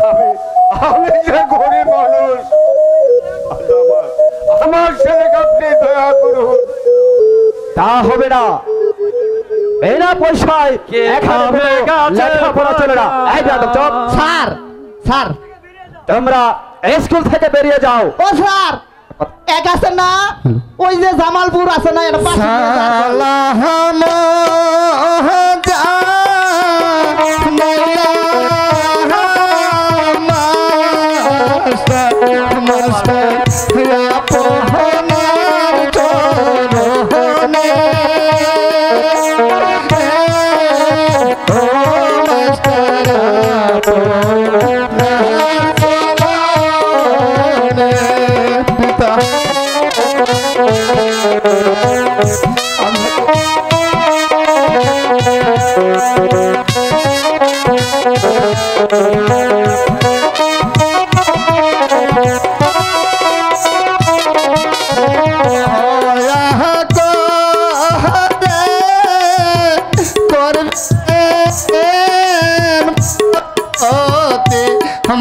S4: আমি আমি যে গরিব মানুষ, আমার ছেলেকে আপনি দয়া করুন।
S1: তা হবে না, বিনা পয়সায় এখানে কোনো লেখাপড়া চলে না। এই যাদব চুপ।
S6: স্যার স্যার
S1: তোমরা স্কুল থেকে বেরিয়ে যাও।
S6: ও স্যার এক আছে না, ওই যে জামালপুর আছে না, এটা পাশে নিয়ে যান।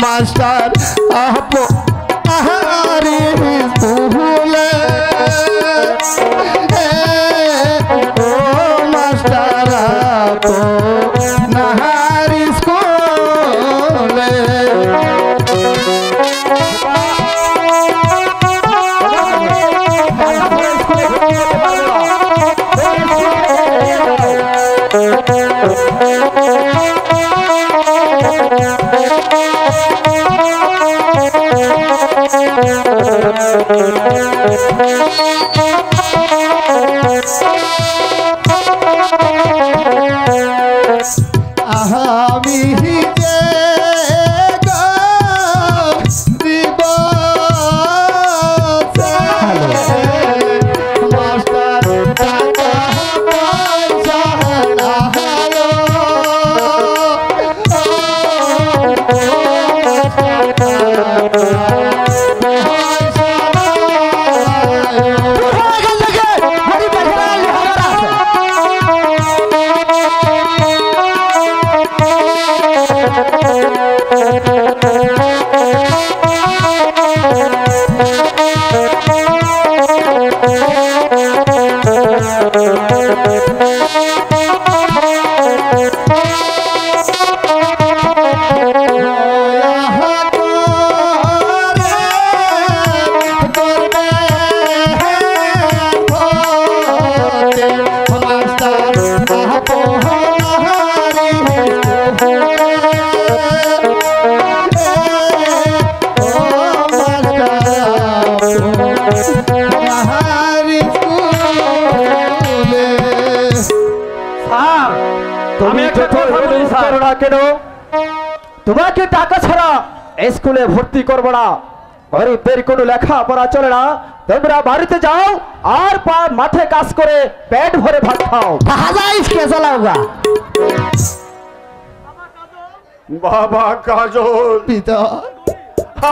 S7: মাস্টার আপো আহারে ভুলে ও মাস্টার আপো নাহারি স্কুলে আমি যে গরিব মাস্টার টাকা পয়সা
S1: তুমি যত করো না কেন, তোমাকে টাকা ছাড়া স্কুলে ভর্তি করবো না। গরিবদের কোনো লেখাপড়া চলে না, তোমরা বাড়িতে যাও আর মাঠে কাজ করে পেট ভরে ভাত খাও।
S4: বাবা কাজল,
S7: পিতা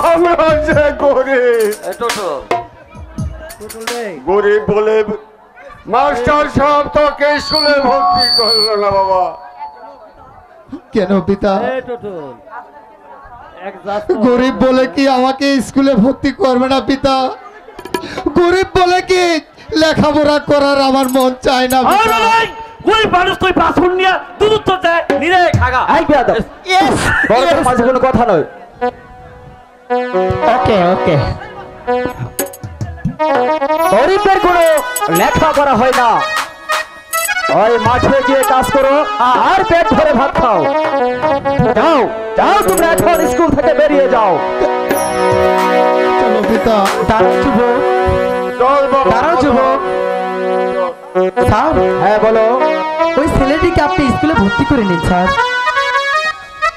S4: আমরা যে গরিব বলে মাস্টার সাহেব তোকে স্কুলে ভর্তি করলো না বাবা।
S7: কেন পিতা? গরিব বলে কি আমাকে স্কুলে ভর্তি করবে না পিতা? গরিব বলে কি লেখাপড়া করার আমার মন চায় না পিতা?
S5: গরিব মানুষ তুই বাসন নিয়ে দুধ তো দেয় নিরে খাগা।
S1: এই বেয়াদব, বড় মাঝে কোনো কথা নয়।
S8: ওকে ওকে,
S1: গরিবদের কোনো লেখাপড়া হয় না, ওই মাঠে গিয়ে কাজ করো আর পেট ভরে ভাত খাও। যাও যাও, তোমরা এখন স্কুল থেকে বেরিয়ে যাও।
S7: চলো পিতা।
S8: দাঁড়াও যুবক,
S4: চল বাবা,
S8: দাঁড়াও যুবক। স্যার,
S1: হ্যাঁ বলো।
S8: ওই ছেলেটিকে আপনি স্কুলে ভর্তি করে নিন স্যার।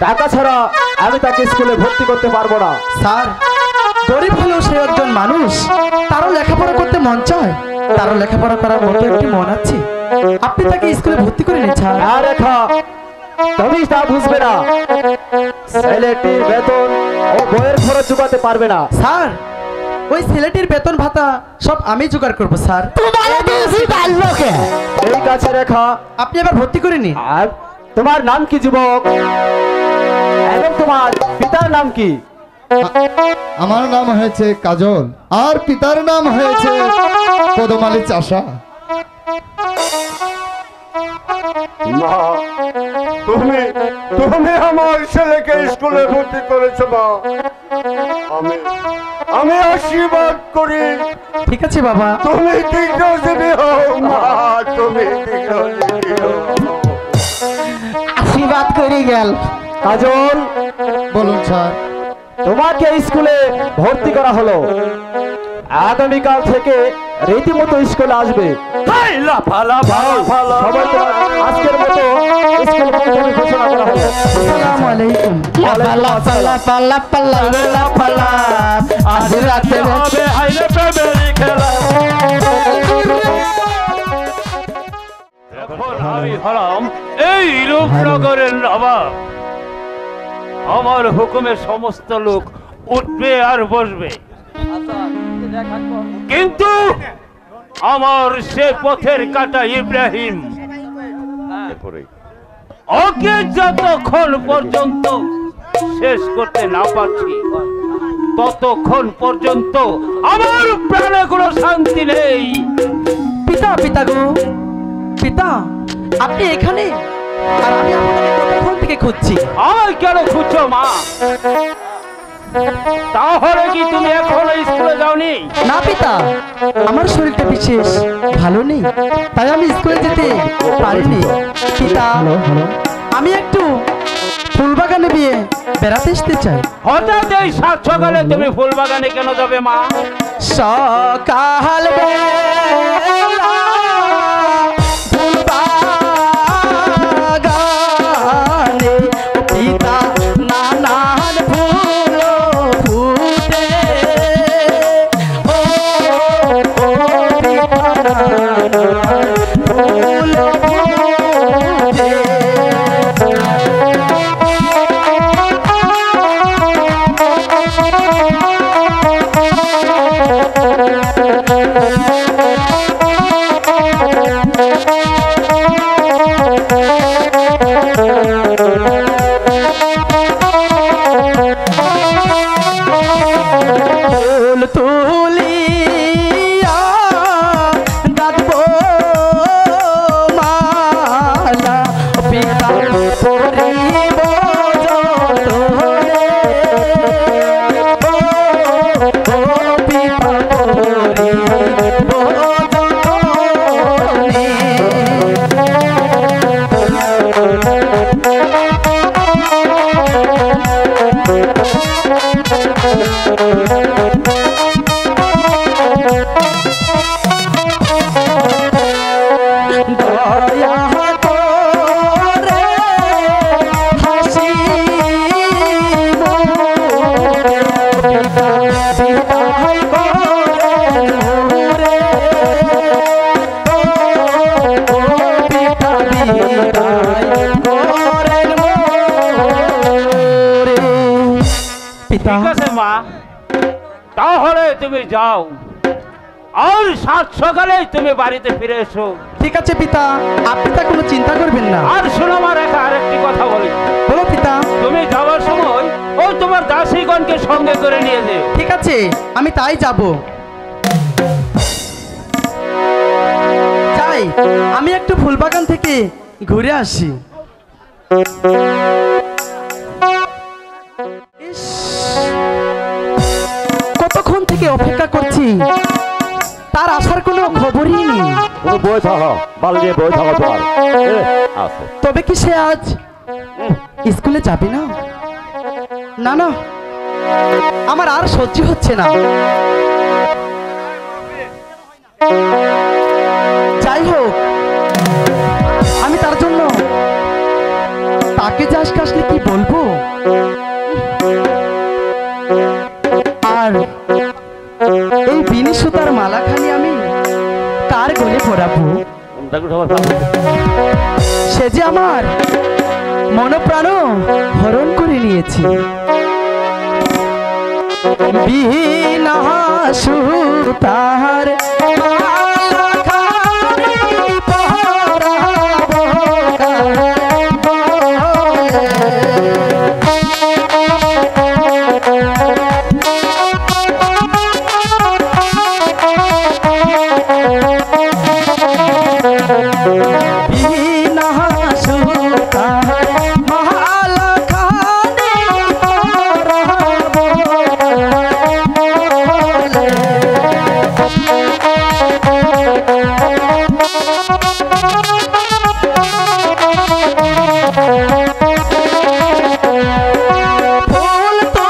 S1: টাকা ছাড়া আমি তাকে স্কুলে ভর্তি করতে পারবো না।
S8: স্যার, গরিব হলেও সে একজন মানুষ, তারও লেখাপড়া করতে মন চায়, তারও লেখাপড়া করার মতো একটি মন আছে। আপনি তাকে স্কুলে ভর্তি করে নিন স্যার।
S1: না রেখা, তুমি তা বুঝবে না। ছেলেটির বেতন ও বইয়ের খরচ জোগাতে পারবে না।
S8: স্যার, ওই ছেলেটির বেতন ভাতা সব আমি জোগাড় করবো স্যার।
S1: এই কাছে রেখা,
S8: আপনি এবার ভর্তি করে নিন।
S1: আর তোমার নাম কি যুবক, এবং তোমার পিতার নাম কি?
S7: আমার নাম হয়েছে কাজল, আর পিতার নাম হয়েছে পদমালী চাষা।
S4: মা, তুমি তুমি আমার ছেলেকে স্কুলে ভর্তি করেছো মা। আমি আশীর্বাদ করি
S8: ঠিক আছে বাবা।
S4: তুমি তীক্ষ্ণজীবী হও মা, তুমি তীক্ষ্ণজীবী হও।
S8: আশীর্বাদ করে গেল।
S1: কাজল,
S7: বলুন স্যার।
S1: তোমাকে স্কুলে ভর্তি করা হলো, আগামীকাল থেকে রীতিমতো স্কুলে আসবে। সবাই তো আজকের মতো স্কুল বন্ধ ঘোষণা করা হলো।
S8: আসসালামু আলাইকুম। পাল্লা পাল্লা পাল্লা পাল্লা পাল্লা পাল্লা, আজ রাতে হবে
S5: আইলে প্রেমেরই খেলা। এখন আমি হলাম এই রূপনগরের নবাব। আমার হুকুমে সমস্ত লোক উঠবে আর বসবে, কিন্তু আমার সে পথের কাটা ইব্রাহিম ওকে যতক্ষণ পর্যন্ত শেষ করতে না পারছি, ততক্ষণ পর্যন্ত আমার প্রাণে কোনো শান্তি নেই।
S8: পিতা, পিতা গো, পিতা আপনি এখানে, আর আমি আপনাকে কতক্ষণ থেকে খুঁজছি।
S5: আমার কেন খুঁজছো মা? তাহলে কি তুমি এখনো স্কুলে যাওনি?
S8: না পিতা, আমার শরীরটা বিশেষ ভালো নেই, তাই আমি স্কুলে যেতে পারিনি। পিতা, আমি একটু ফুল বাগানে গিয়ে বেড়াতে আসতে চাই।
S5: হঠাৎ এই সাত সকালে তুমি ফুল বাগানে কেন যাবে মা?
S8: সকাল বেলা ফুল ফুটে। ফুল তুলিয়া গাঁথবো মালা, পিতা পরিব যতনে, ও পিতা পরিব যতনে। দয়া করে হাসি মুখে বিদায় করেন মোরে, ও পিতা বিদায় করেন মোরে। পিতা,
S5: ঠিক আছে মা, তাহলে তুমি যাও, আর সাত সকালে তুমি বাড়িতে ফিরে এসো।
S8: ঠিক আছে পিতা, আপনি তা কোনো চিন্তা করবেন না।
S5: আর শোনো মা, রেখা আরেকটি কথা বলি।
S8: বলো পিতা।
S5: তুমি যাওয়ার সময় ওই তোমার দাসীগণকে সঙ্গে করে নিয়ে যেও।
S8: ঠিক আছে, আমি তাই যাব। যাই, আমি একটু ফুলবাগান থেকে ঘুরে আসি। ইস, কতক্ষণ থেকে অপেক্ষা করছি, তার আসার কোনো খবরই নেই।
S3: তুমি বই থাকো, বালি নিয়ে বই থাকো তোমার। আসো।
S8: তবে কি সে আজ স্কুলে যাবে না? না না, আমার আর সহ্য হচ্ছে না। যাই হোক, আমি তার জন্য তাকে যাস কাশলে কি বলবো। আর এই বিনি সুতার মালাখানি আমি কার গলে পরাবো? সে যে আমার মনপ্রাণ হরণ করে নিয়েছে। বিনা সুতার মালাখানি পরাবো বিনা সুতার মালাখানি পরাবো। ফুল তো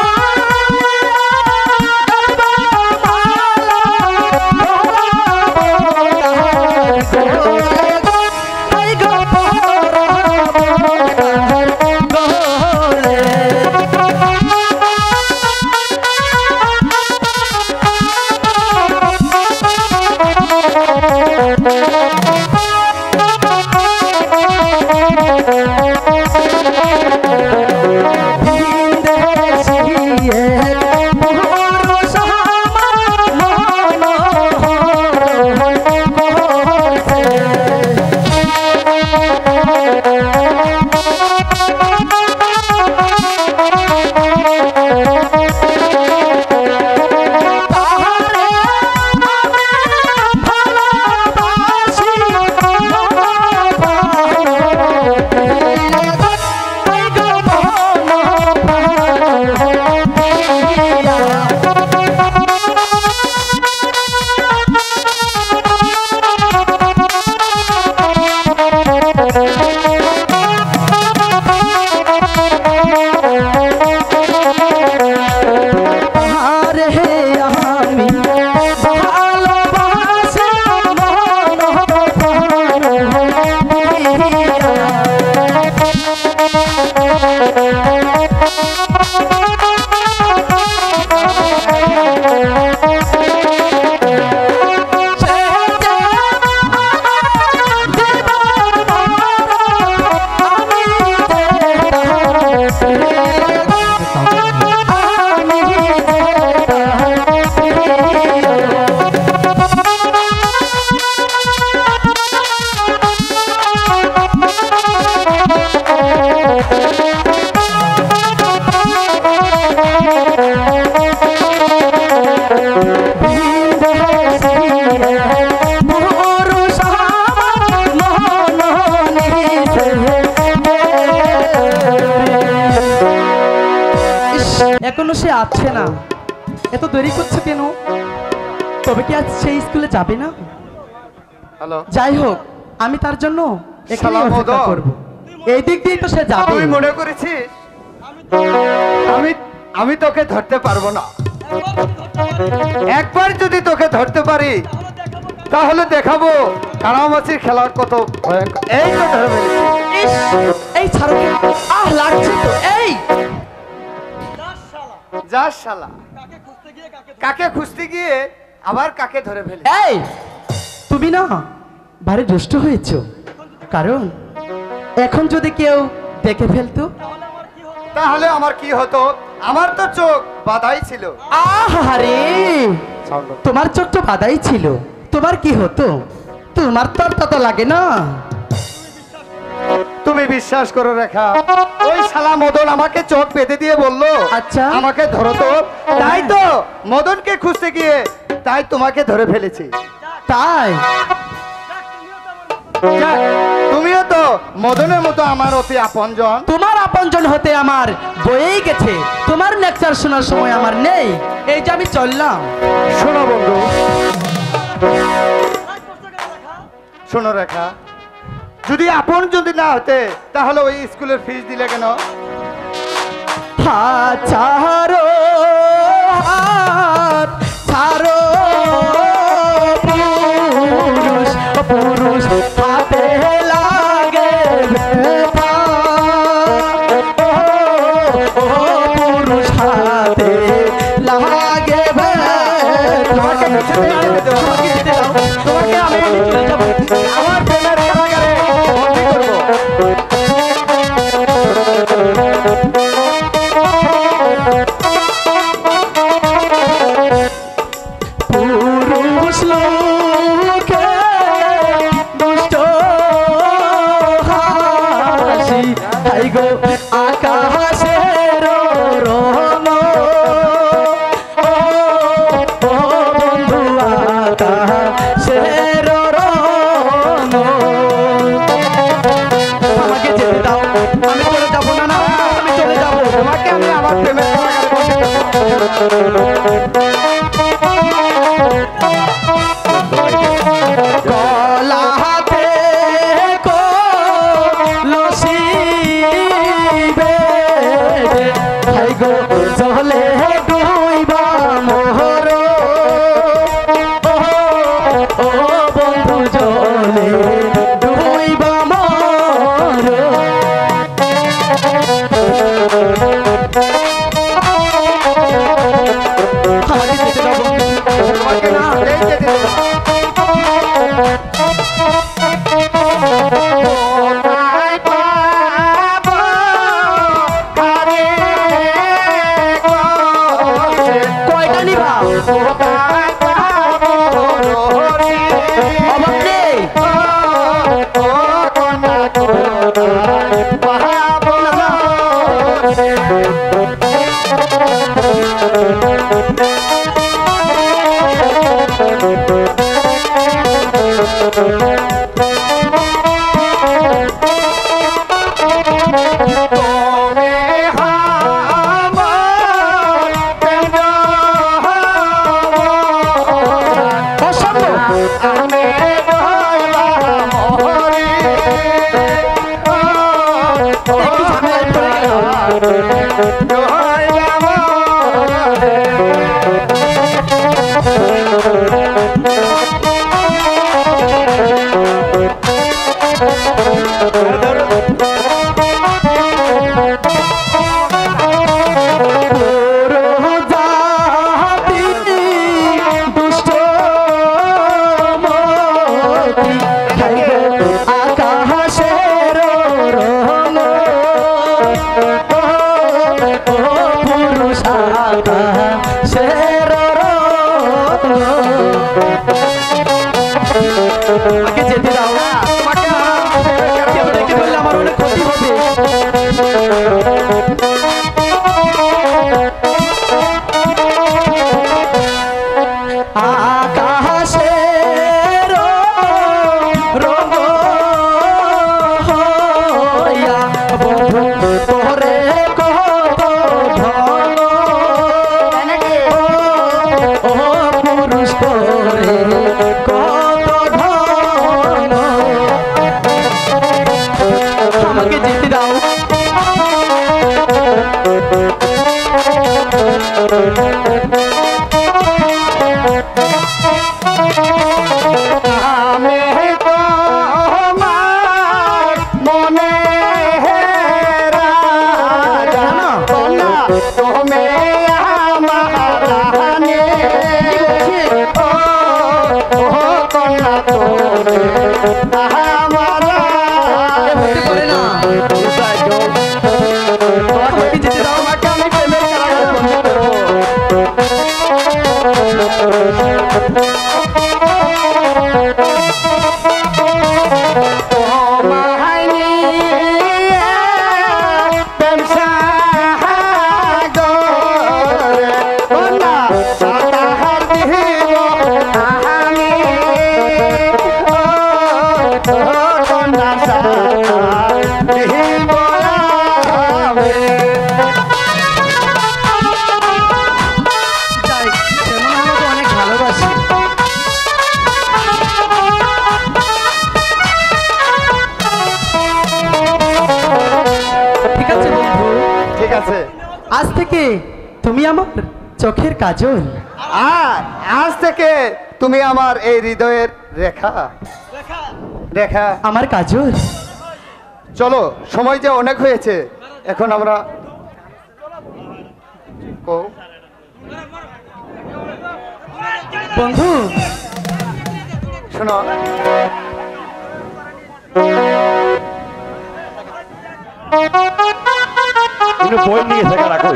S8: এখনো সে আসছে না, এত দেরি করছো কেন? তবে কি আজ সেই স্কুলে যাবে না?
S4: হ্যালো,
S8: যাই হোক, আমি তার জন্য এখানে
S4: সালাম
S8: অপেক্ষা
S4: মদন।
S8: করব। এই দিক দিয়ে তো সে যাবে।
S4: তুই মনে করেছিস আমি তোকে ধরতে পারবো না? একবার যদি তোকে ধরতে পারি তাহলে দেখাবো কানামাছির খেলার কত ভয়ঙ্কর। এই তো ধরে ফেলেছি।
S8: ইস, এই ছাড়ো কেন? আহ, লাগছে তো। এই
S4: যা শালা, কাকে খুঁজতে গিয়ে আবার কাকে ধরে ফেলে।
S8: এই তুমি না ভারী দুষ্ট হয়েছো, কারণ এখন যদি কেউ দেখে ফেলতো
S4: তাহলে আমার কি হতো? আমার তো চোখ বাধাই ছিল।
S8: আহারে, তোমার চোখ তো বাধাই ছিল, তোমার কি হতো? তোমার তো আর তত লাগে না।
S4: তুমি বিশ্বাস করো রেখা, ওই শালা মদন আমাকে চোখ বেঁধে দিয়ে বললো
S8: আচ্ছা।
S4: আমাকে ধরো তো, তাই তো মদনকে খুঁজতে গিয়ে তাই তোমাকে ধরে ফেলেছি।
S8: তাই
S4: যাক, তুমিও তো মদনের মতো আমার অতি আপনজন।
S8: তোমার আপনজন হতে আমার বয়েই গেছে, তোমার লেকচার শোনার সময় আমার নেই। এই যে আমি চললাম।
S4: শোনো বন্ধু, শোনো রেখা, যদি আপন যদি না হতে তাহলে ওই স্কুলের ফিস দিলে কেন?
S8: হাত ছাড়ো, হাত ছাড়ো, পুরুষ পুরুষ হাতে লাগে ব্যথা। ও পুরুষ হাতে লাগে ব্যথা।
S4: তোমাকে যেতে দাও, তোমাকে আমি চলে যাবো আমার প্রেমের কারাগারে বন্দী করবো।
S8: পুরুষ লোকে দুষ্ট হাসি, হাই গো আকাশের রণ। ও বন্ধু আকাশের রণ। আমাকে যেতে দাও, আমি চলে যাবো না। না, আমি চলে যাবো।
S4: তোমাকে আমি আমার প্রেমের কারাগারে বন্দী করবো।
S8: কলা হাতে লসিবে, হাই গো জলে ডুইবা মোহর। ও বন্ধু জলে ডুইবা মোহর। আমাকে যেতে দাও বন্ধু।
S4: তোমাকে না এই যেতে দেবো না।
S8: কয়টা নিবা? অবাক নেই। আমাকে যেতে দাও। তোমাকে কেউ ডেকে বললে আমার অনেক ক্ষতি আমাকে যেতে দাও।
S4: আমি তোমার মনে রাজা কন্যা, তুমি আমার রানী। ও কন্যা তুমি আমার
S8: হতে পারে না, আমাকে যেতে দাও।
S4: তোমাকে আমি প্রেমের কারাগারে বন্দি করবো। তোমায় নিয়ে প্রেম সাগরে কন্যা সাঁতার দিব আমি। ও কন্যা সাঁতার দিব আমি।
S8: যাই, সে মনে হয় আমাকে অনেক ভালোবাসে। ঠিক আছে বন্ধু,
S4: ঠিক আছে।
S8: আজ থেকে তুমি আমার চোখের কাজল।
S4: আর আজ থেকে তুমি আমার এই হৃদয়ের রেখা রেখা।
S8: আমার কাজল।
S4: চলো, সময় যে অনেক হয়েছে, এখন আমরা
S8: বন্ধু
S4: শোনো,
S3: কিন্তু বই নিয়েছে কারা কই?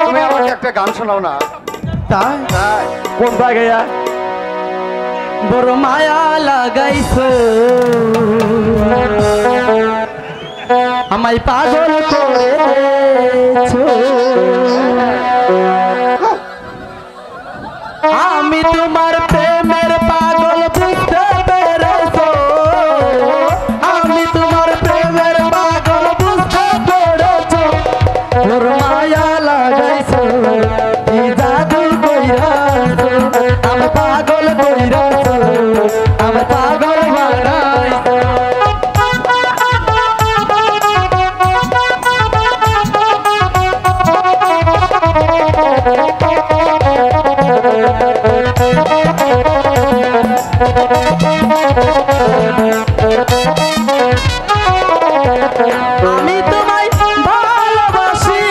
S4: তুমি আমাকে একটা গান শোনাও না।
S8: তাই
S4: তাই
S3: কোন জায়গায়?
S8: বড় মায়া লাগাইছো, আমায় পাগল করেছো। আমি তোমার প্রেমের পাগল বুঝতে পেরেছো, আমি তোমার প্রেমের পাগল বুঝতে পেরেছো। বড় মায়া লাগাইছো, কি জাদু কইরাছো, আমি পাগল কইরাছো, আমি পাগল বানাইছো। আমি তোমায় ভালোবাসি,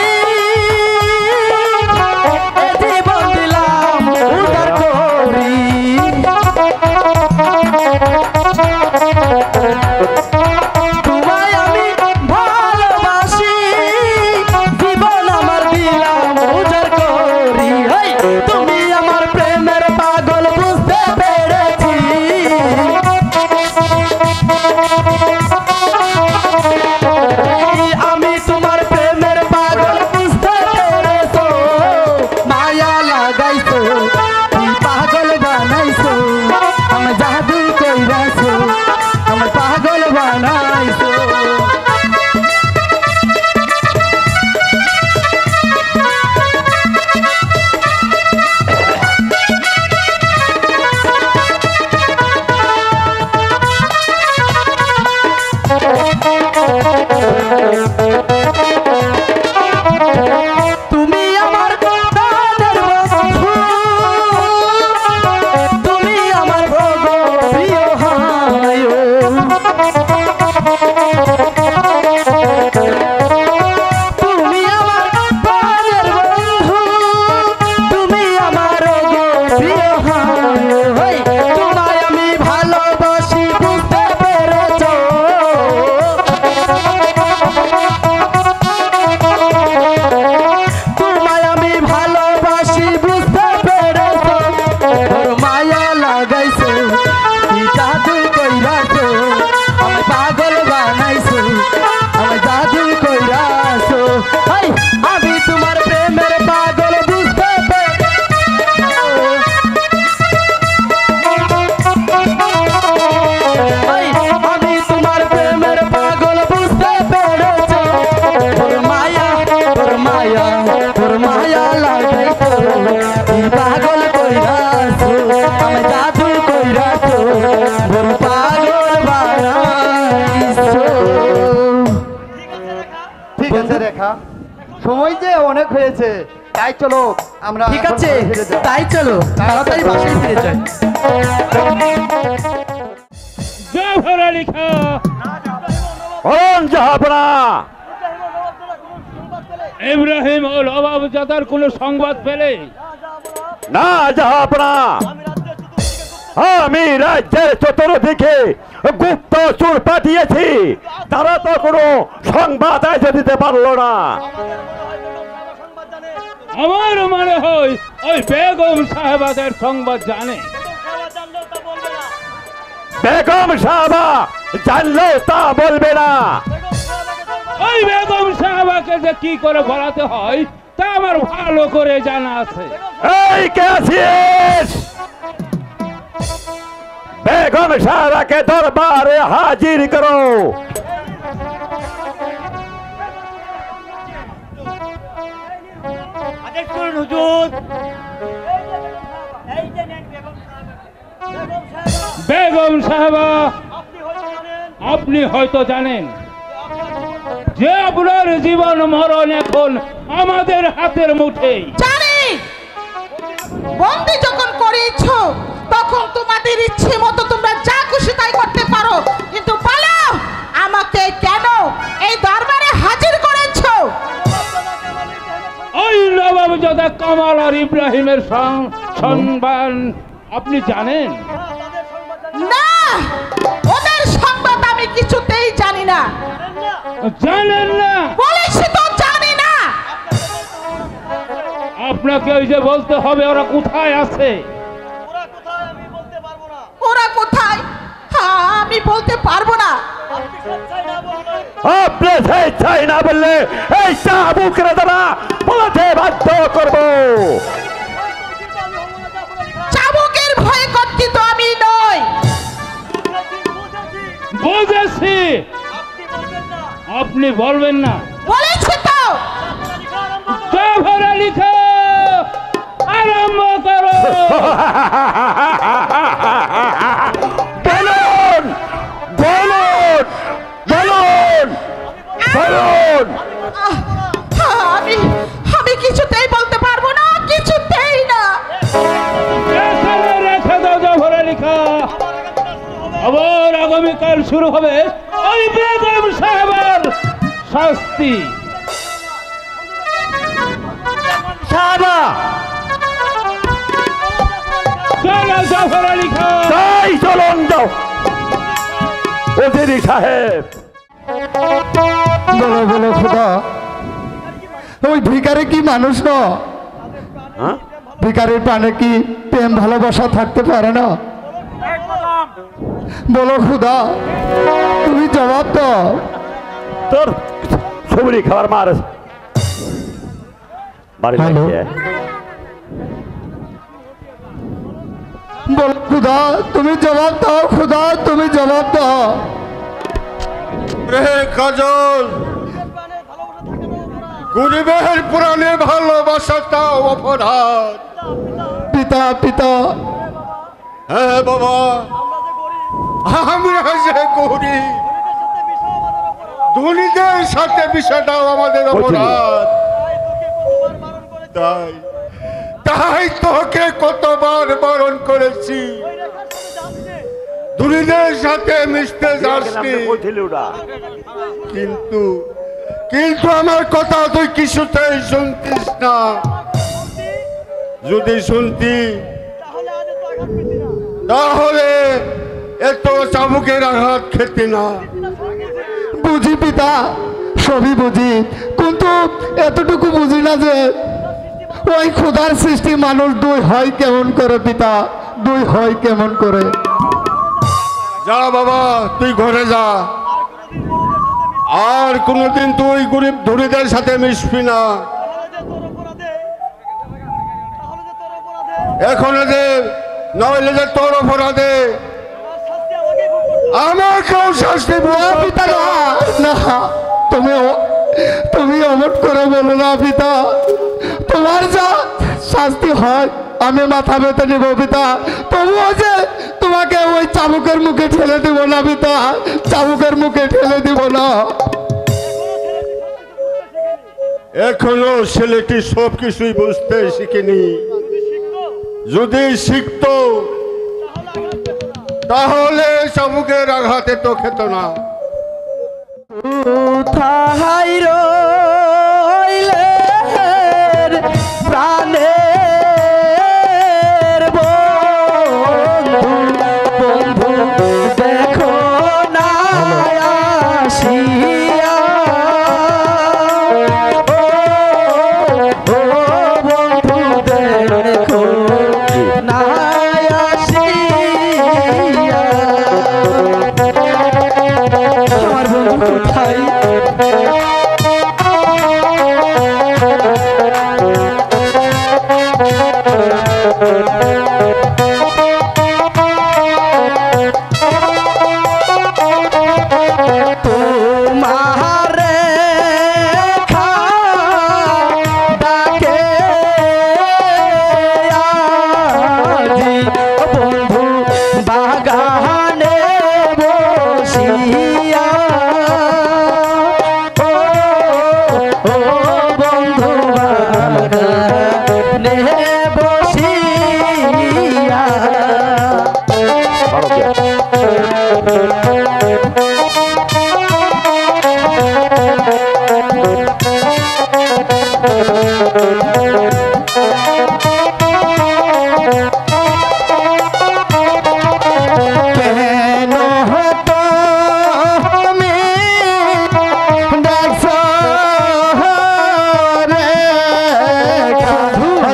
S8: এ জীবন দিলাম উজাড় করি। তোমায় আমি ভালোবাসি, জীবন আমার দিলাম উজাড় করি। হেই, তুমি আমার প্রেমের পাগল বুঝতে পেরেছি।
S1: আমরা সময় যে অনেক হয়েছে, তাই চলো আমরা
S8: ঠিক আছে, তাই চলো তাড়াতাড়ি বাসায় ফিরে যাই।
S5: জাফর আলী খাঁ,
S3: বলুন জাহাপনা।
S5: ইব্রাহিম ও নবাবজাদার কোনো সংবাদ পেলে?
S3: না জাহাপনা, আমি রাজ্যের চতুর্দিকে গুপ্ত চোর পাঠিয়েছি, তারা তো কোনো সংবাদ এসে দিতে পারলো না।
S5: আমার মনে হয় ওই বেগম সাহেবাদের সংবাদ জানে।
S3: বেগম সাহেবা জানলেও তা বলবে না।
S5: ওই বেগম সাহেবাকে যে কি করে বলাতে হয় তা আমার ভালো করে জানা আছে।
S3: এই কে আছিস? বেগম সাহেবাকে দরবারে হাজির করো।
S5: বেগম সাহেবা, আপনি হয়তো জানেন যে আপনার জীবন মরণ এখন আমাদের হাতের মুঠেই।
S6: জানি, বন্দি যখন করেছো তখন তোমাদের ইচ্ছে মতো তোমরা যা খুশি তাই করতে পারো, কিন্তু বলো আমাকে কেন এই দরবারে হাজির করেছো?
S5: ওই নবাবজাদা কামাল আর ইব্রাহিমের সংবাদ আপনি জানেন?
S6: না, ওদের সংবাদ আমি কিছুতেই জানি না।
S5: জানেন না?
S6: বলেছি তো জানি না।
S5: আপনাকে ওই যে বলতে হবে ওরা কোথায় আছে।
S6: ওরা কোথায়? আমি বলতে পারবো না।
S3: আপনি চাই না বললে এই চাবুকের দ্বারা বলতে বাধ্য করবো।
S6: চাবুকের ভয়ে কর্তৃত আমি নই।
S5: বুঝেছি, আপনি বলবেন না।
S6: বলেছি তো।
S5: জাফর আলী খাঁ, আরম্ভ করো।
S3: বলুন বলুন বলুন বলুন।
S6: আমি কিছুতেই বলতে পারবো না, কিছুতেই না।
S5: এখানে রেখে দাও জাফর আলী খাঁ, আবার আগামীকাল শুরু হবে ওই বেগম সাহেবের শাস্তি।
S3: সাহেবা
S5: চলো জাফর আলী খাঁ।
S3: তাই চলুন যাও। ওজিরি সাহেব,
S4: বলো বলো খোদা, ওই ভিখারি কি মানুষ না?
S3: হ্যাঁ?
S4: ভিখারির প্রাণে কি প্রেম ভালোবাসা থাকতে পারে না? বলো খোদা, তুমি জবাব দাও।
S3: তোর ছবি খাবার মার বাড়ি
S4: হ্যালো। বলো খোদা, তুমি জবাব দাও। খোদা, তুমি জবাব দাও।
S7: রে কাজল, গরিবের পুরাণে ভালোবাসাটাও অপরাধ।
S4: পিতা পিতা,
S7: হ্যাঁ বাবা, আমরা যে গরিব, ধনীদের সাথে বিষয়টাও আমাদের অপরাধ। তাই তাই তোকে কতবার বারণ করেছি, ধনীদের সাথে মিশতে যাসনি, কিন্তু কিন্তু আমার কথা তুই কিছুতেই শুনতিস না। যদি শুনতি তাহলে এত চাবুকের আঘাত খেতে না।
S4: বুঝি পিতা, সবই বুঝি, কিন্তু এতটুকু বুঝি না যে ওই খোদার সৃষ্টি মানুষ দুই হয় কেমন করে পিতা, দুই হয় কেমন করে।
S7: যা বাবা, তুই ঘরে যা, আর কোনোদিন তুই গরিব ধনীদের সাথে মিশবি না। এখন যে নইলে যে তোর অপরাধে আমাকেও শাস্তি
S4: পিতা না, না, তুমি অমত করে বলো না পিতা। তোমার যা শাস্তি হয় আমি মাথা বেঁধে নিব পিতা, তবুও যে তোমাকে ওই চাবুকের মুখে ঠেলে দিব না পিতা, চাবুকের মুখে ঠেলে দিব না। এখনো ছেলেটি সব কিছুই বুঝতে শিখেনি। যদি শিখতো তাহলে চাবুকের আঘাতে তো খেত না।
S8: কোথায় রইলে প্রাণের বন্ধু বন্ধু দেখো না আসিয়া, ও বন্ধু দেখো না আসিয়া, আমার বন্ধু কোথায়? তোমারে ডাকে আজি বন্ধু বাগানে বসিয়া, ও বন্ধু বাগানে বসিয়া, কেন তুমি দেখছো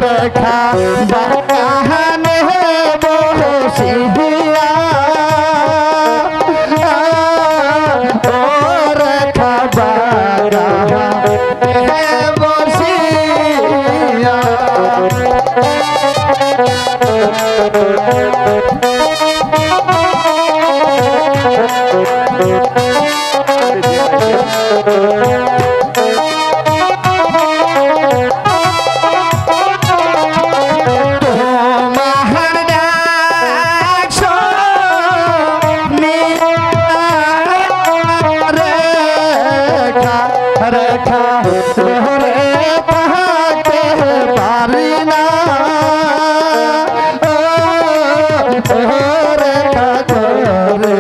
S8: রেখা বাগানে বসিয়া, ও রেখা বাগানে বসিয়া, তোমার ডাক শুনিয়া রেখা রেখা রে তাহাতে পারি না, রেখা করে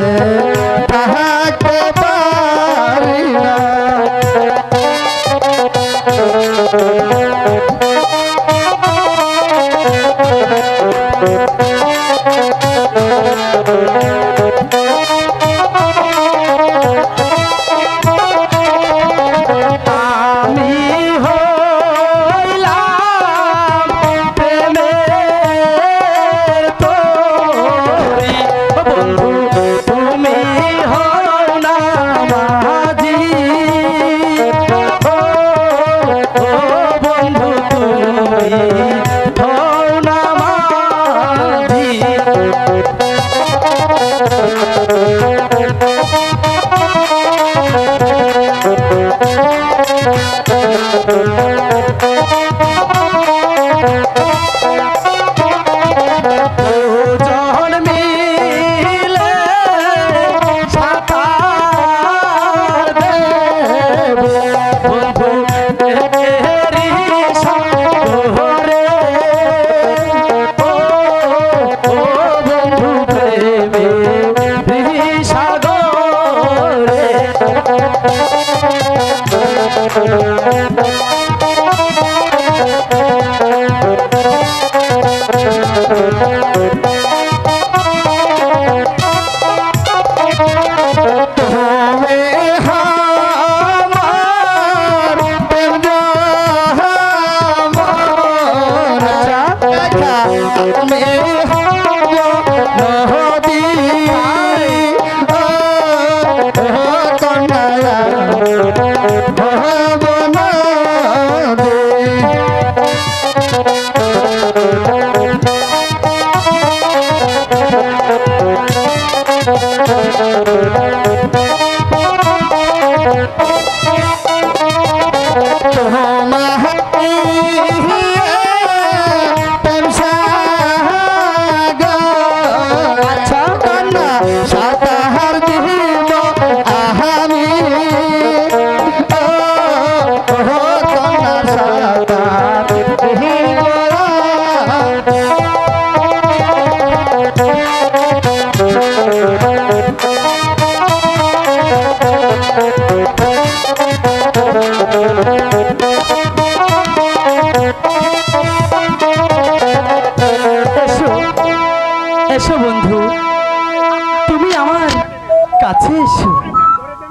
S8: তাহাতে পারি না। আমি হইলাম প্রেমের তোরি বন্ধু, তুমি হও না মাঝি, ও বন্ধু তুমি হও না মাঝি, দুজন মিলে সাঁতার দেব বন্ধু এরি সাগরে, ও বন্ধু প্রেমে সাগরে, তুমি আমার প্রেম জামরা, আমি হব নদী, কন্যা হব নদী,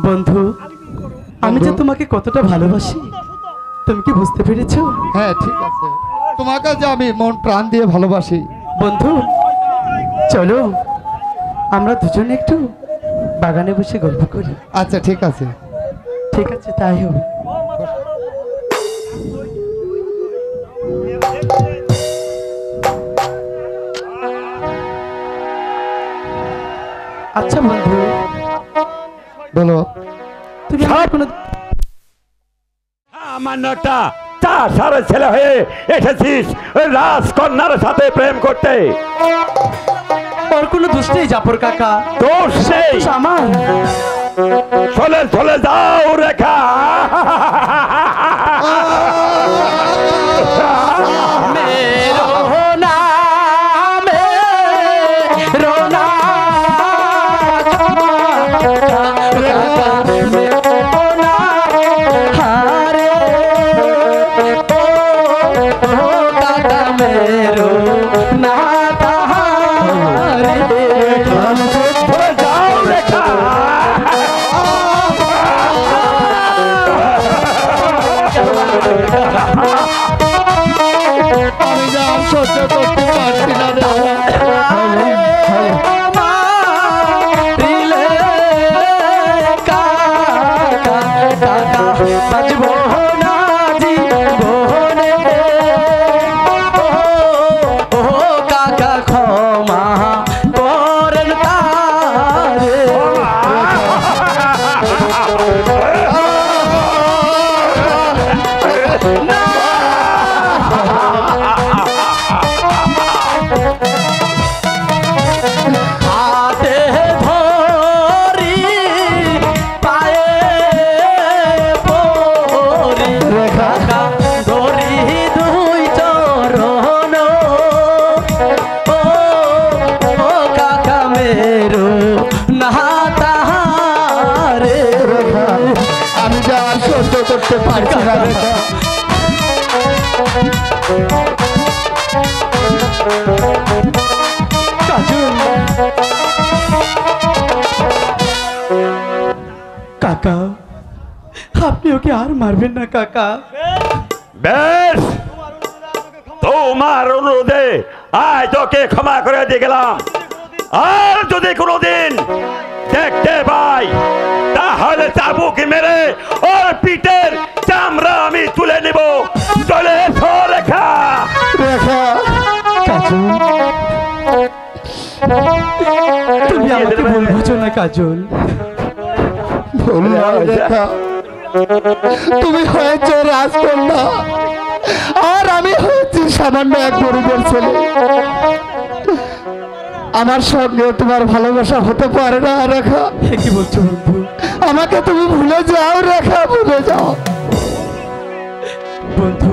S8: বন্ধু, আমি যে তোমাকে কতটা ভালোবাসি তুমি কি বুঝতে পেরেছো?
S7: হ্যাঁ ঠিক আছে, তোমাকে যে আমি মন প্রাণ দিয়ে ভালোবাসি।
S8: বন্ধু চলো আমরা দুজনে একটু বাগানে বসে গল্প করি।
S7: আচ্ছা ঠিক আছে।
S8: ঠিক আছে, তাই হবে। আচ্ছা বন্ধু,
S7: বলো।
S8: তুমি আমার কোনো
S3: সামান্য একটা চাষার ছেলে হয়ে এসেছিস ওই রাজকন্যার সাথে প্রেম করতে?
S8: ওর কোনো দোষ নেই জাফর কাকা।
S3: দোষ নেই
S8: দোষ আমার।
S3: চলে চলে যাও রেখা।
S7: আমি যা আর সহ্য করতে পারছি না রে। আমি যা আর সহ্য করতে পারছি না রে।
S8: কাকা, আপনি ওকে আর মারবেন না কাকা।
S3: বেশ, তোমার অনুরোধে আজ তোকে ক্ষমা করে দিয়ে গেলাম। আর যদি কোনোদিন দেখতে পাই তাহলে চাবুক মেরে ওর পিঠের চামড়া আমি তুলে নিব। চলে এসো রেখা।
S8: তুমি আমাকে ভুল বুঝো না কাজল।
S7: তুমি হয়েছ রাজকন্যা আর আমি হয়েছি সামান্য এক গরিবের ছেলে। আমার সঙ্গে তোমার ভালোবাসা হতে পারে না রেখা।
S8: কি বলছো বন্ধু?
S7: আমাকে তুমি ভুলে যাও রেখা, ভুলে যাও।
S8: বন্ধু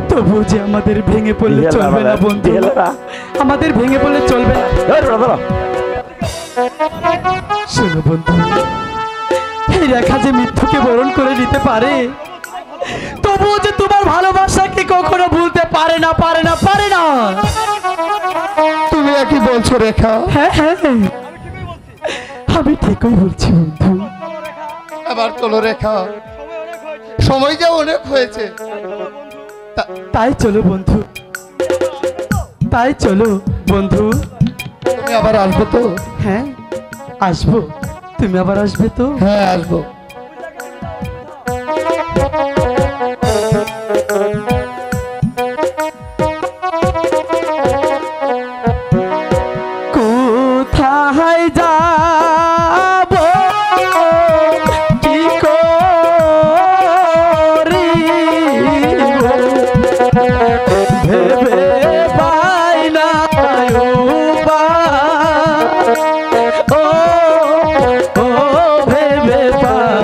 S8: তবু যে আমাদের ভেঙে পড়লে চলবে না বন্ধু, আমাদের ভেঙে পড়লে চলবে না। শোনো বন্ধু, এই রেখা যে মৃত্যুকে বরণ করে নিতে পারে, তবুও যে তোমার ভালোবাসাকে কখনো ভুলতে পারে না, পারে না, পারে না।
S7: তুমি কি বলছো রেখা?
S8: হ্যাঁ হ্যাঁ, আমি ঠিকই বলছি বন্ধু।
S7: আবার চলো রেখা, সময় যে অনেক হয়েছে।
S8: তাই চলো বন্ধু, তাই চলো বন্ধু।
S7: তুমি আবার আসবে তো?
S8: হ্যাঁ আসবো। তুমি আবার আসবে তো?
S7: হ্যাঁ আসবো।
S8: কোথায় যাব কি করি ভেবে পাই না উপায়। ও ও ভেবে পাই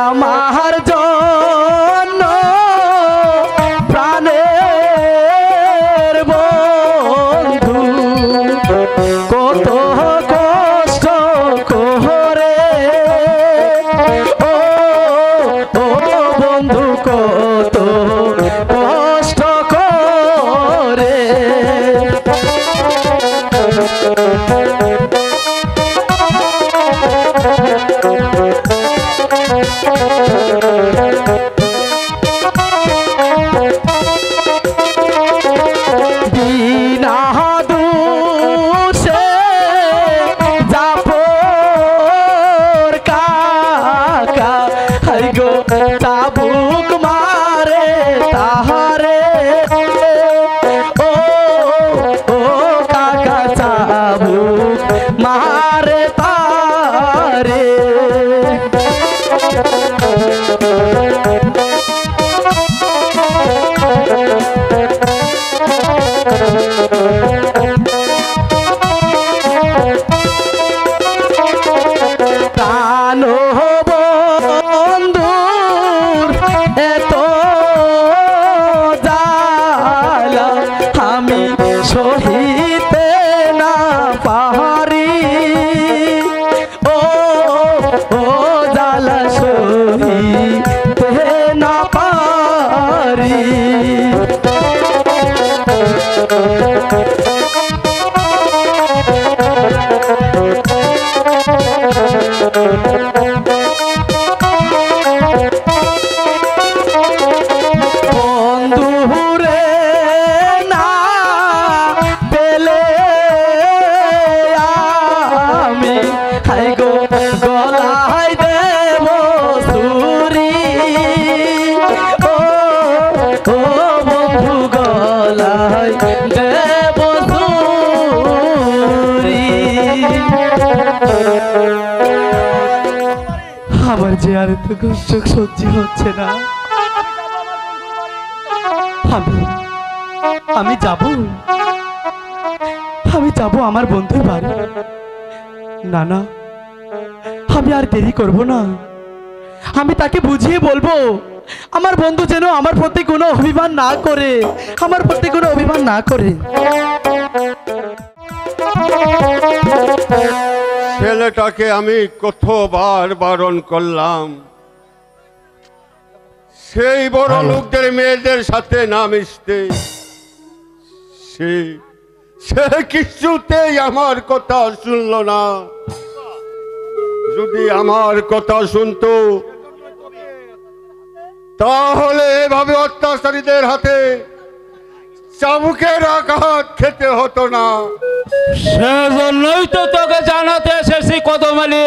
S8: আমার জন্য প্রাণের বন্ধু কত কষ্ট করে ও ও বন্ধু কত কষ্ট করে বিনা দোষে জাফর কাকা হাই গো চাবুক মারে তাহারে ও ও কাকা চাবুক মারে তারে প্রাণ বন্ধুর এত জ্বালা আমি সহিতে না পারি ও ও জ্বালা সহিতে না পারি বন্ধুরে না পেলে আমি হাই গো গলায় দেব সুরি ও ও বন্ধু গলায় দেব সুরি আমার যে আর তো কষ্ট সহ্য হচ্ছে না আমি যাব আমার বন্ধুর বাড়ি না না আমি আর দেরি করব না আমি তাকে বুঝিয়ে বলবো আমার বন্ধু যেন আমার প্রতি কোনো অভিমান না করে আমার প্রতি কোনো অভিমান না করে
S4: ছেলেটাকে আমি কতবার বারণ করলাম সেই বড় লোকদের মেয়েদের সাথে না মিশতে সে কিছুতেই আমার কথা শুনল না যদি আমার কথা শুনতো তাহলে এভাবে অত্যাচারীদের হাতে চাবুকের আঘাত খেতে হতো না
S5: সেজন্যই তো তোকে জানাতে এসেছি কদমালি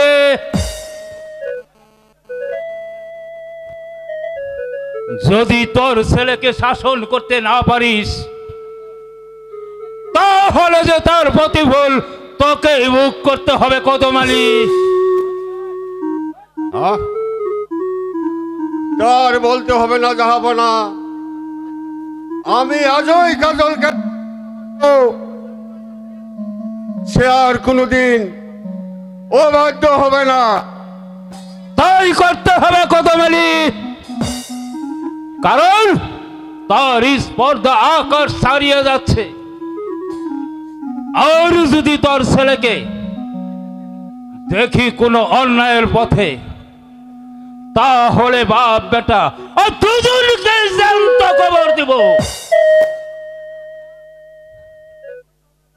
S5: যদি তোর ছেলেকে শাসন করতে না পারিস তাহলে যে তার প্রতিফল তোকে ভোগ করতে হবে কদমালি
S4: তার বলতে হবে না যাবো না আমি আজই কাজলকে সে আর কোনোদিন অবাধ্য হবে না
S5: তাই করতে হবে কদমালি কারণ তার স্পর্ধা আকাশ ছাড়িয়ে যাচ্ছে আর যদি তোর ছেলেকে দেখি কোনো অন্যায়ের পথে তাহলে বাপ বেটা দুজনকে জ্যান্ত কবর দিব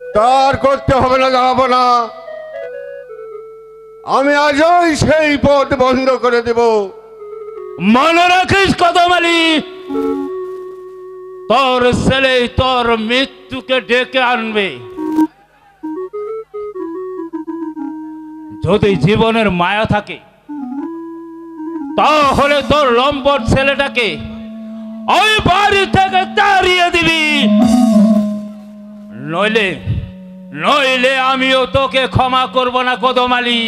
S4: তার করতে হবে না যাবো না আমি আজই সেই পথ বন্ধ করে দেব
S5: মনে রাখিস কদমালি তোর ছেলে তোর মৃত্যুকে ডেকে আনবে যদি জীবনের মায়া থাকে তাহলে তোর লম্বট ছেলেটাকে ওই বাড়ি থেকে তাড়িয়ে দিবি নইলে নইলে আমিও তোকে ক্ষমা করব না কদমালি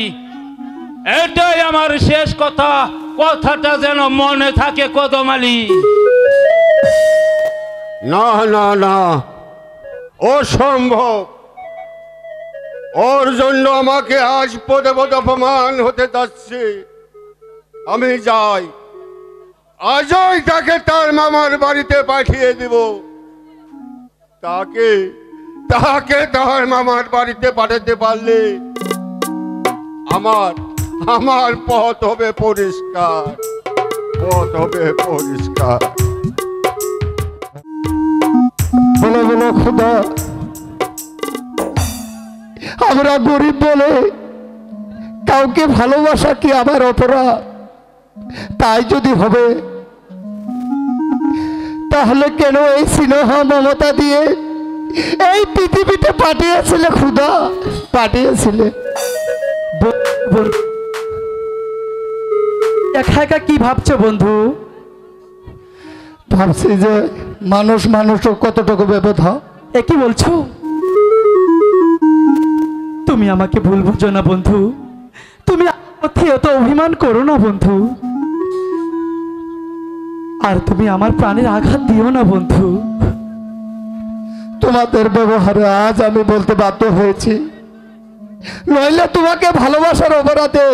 S5: এটাই আমার শেষ কথা, কথাটা যেন মনে থাকে কদম আলী।
S4: না না না, অসম্ভব। ওর জন্য আমাকে আজ পদে পদে অপমান হতে যাচ্ছে। আমি যাই, আজই তাকে তার মামার বাড়িতে পাঠিয়ে দিব। তাকে তাকে তার মামার বাড়িতে পাঠাতে পারলে আমার আমার পথ হবে পরিষ্কার, পথ হবে পরিষ্কার।
S1: বলো বলো খোদা, আমরা গরিব বলে কাউকে ভালোবাসা কি আমার অপরাধ? তাই যদি হবে তাহলে কেন এই স্নেহ মমতা দিয়ে এই পৃথিবীতে পাঠিয়েছিলে খোদা, পাঠিয়েছিলে?
S8: একা একা কি ভাবছো বন্ধু?
S1: ভাবছি যে মানুষ মানুষের কতটুকু ব্যবধান।
S8: এ কি বলছো? তুমি আমাকে ভুল বুঝো না বন্ধু, তুমি এত অভিমান করো না বন্ধু, আর তুমি আমার প্রাণের আঘাত দিও না বন্ধু।
S1: তোমাদের ব্যবহারে আজ আমি বলতে বাধ্য হয়েছি, নইলে তোমাকে ভালোবাসার অপরাধে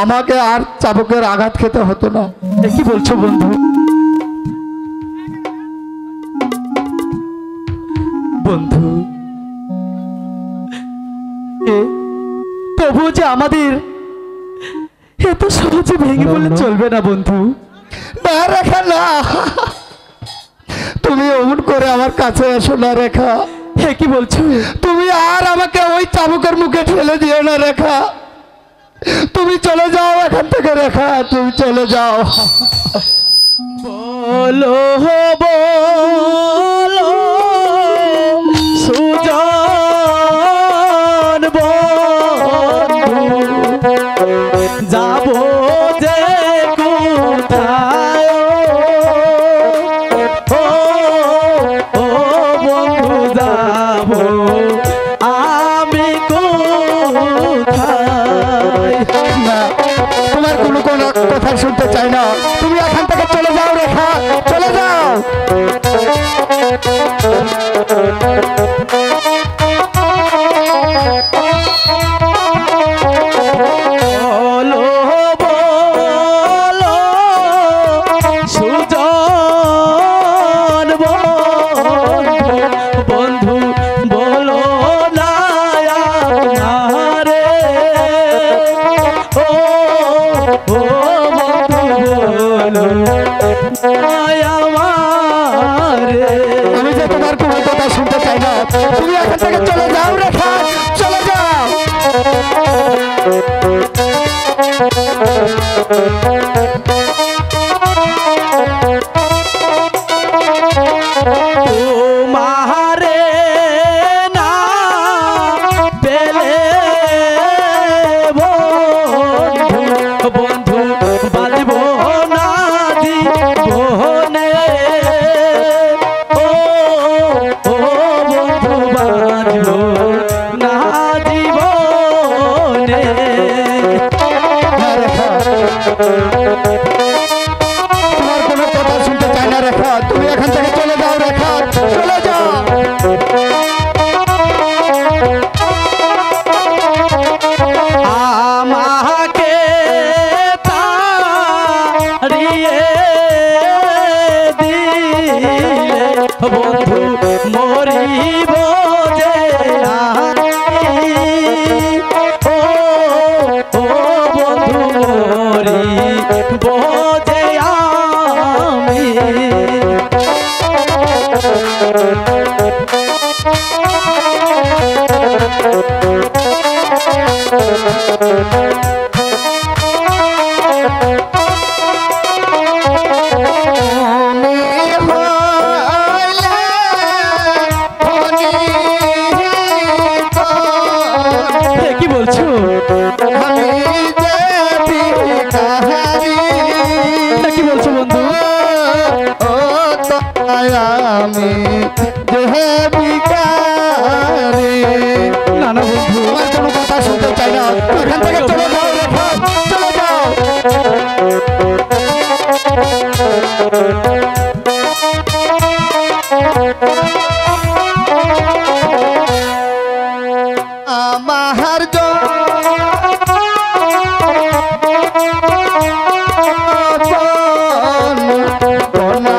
S1: আমাকে আর চাবুকের আঘাত খেতে হতো না।
S8: এ কি বলছো বন্ধু? বন্ধু তবুও যে আমাদের এত সহজে ভেঙে বলে চলবে না বন্ধু।
S1: না রেখা না, তুমি অমন করে আমার কাছে এসো না রেখা।
S8: হে কি বলছো?
S1: তুমি আর আমাকে ওই চাবুকের মুখে ঠেলে দিও না রেখা। তুমি চলে যাও এখান থেকে রেখা, তুমি চলে যাও।
S8: বলো বলো সুজন বন্ধু, যাব যে কোথায়, ও বন্ধু যাব আমি কোথায়?
S1: না, তোমার কোনো কথা শুনতে চাই না, তুমি এখান থেকে চলে যাও রেখা, চলে যাও।
S8: বলো বলো সুজন বন্ধু, বলো না আমারে, ও বন্ধু বলো আমারে।
S1: আমি যে তোমার কোনো কথা শুনতে চাই না, তুমি এখান থেকে চলে যাও রেখা, চলে যাও।
S8: তোমারে না পেলে বন্ধু, বন্ধু বাঁচব না জীবনে, ও বন্ধু বাঁচব না জীবনে।
S1: তোমার কোনো কথা শুনতে চাই না রেখা, তুমি এখান থেকে চলে যাও রেখা, চলে যাও।
S8: আমাকে তাড়িয়ে দিলে বন্ধু মরিব যে আমি, ও বন্ধু মরিব যে আমি। কি বলছো? কি বলছো বন্ধু?
S1: আমি দেহে বিকারি।
S8: না না বন্ধু,
S1: তোমার কোনো কথা শুনতে চাই না, এখান থেকে চলে যাও রেখা, চলে
S9: আমার কোনা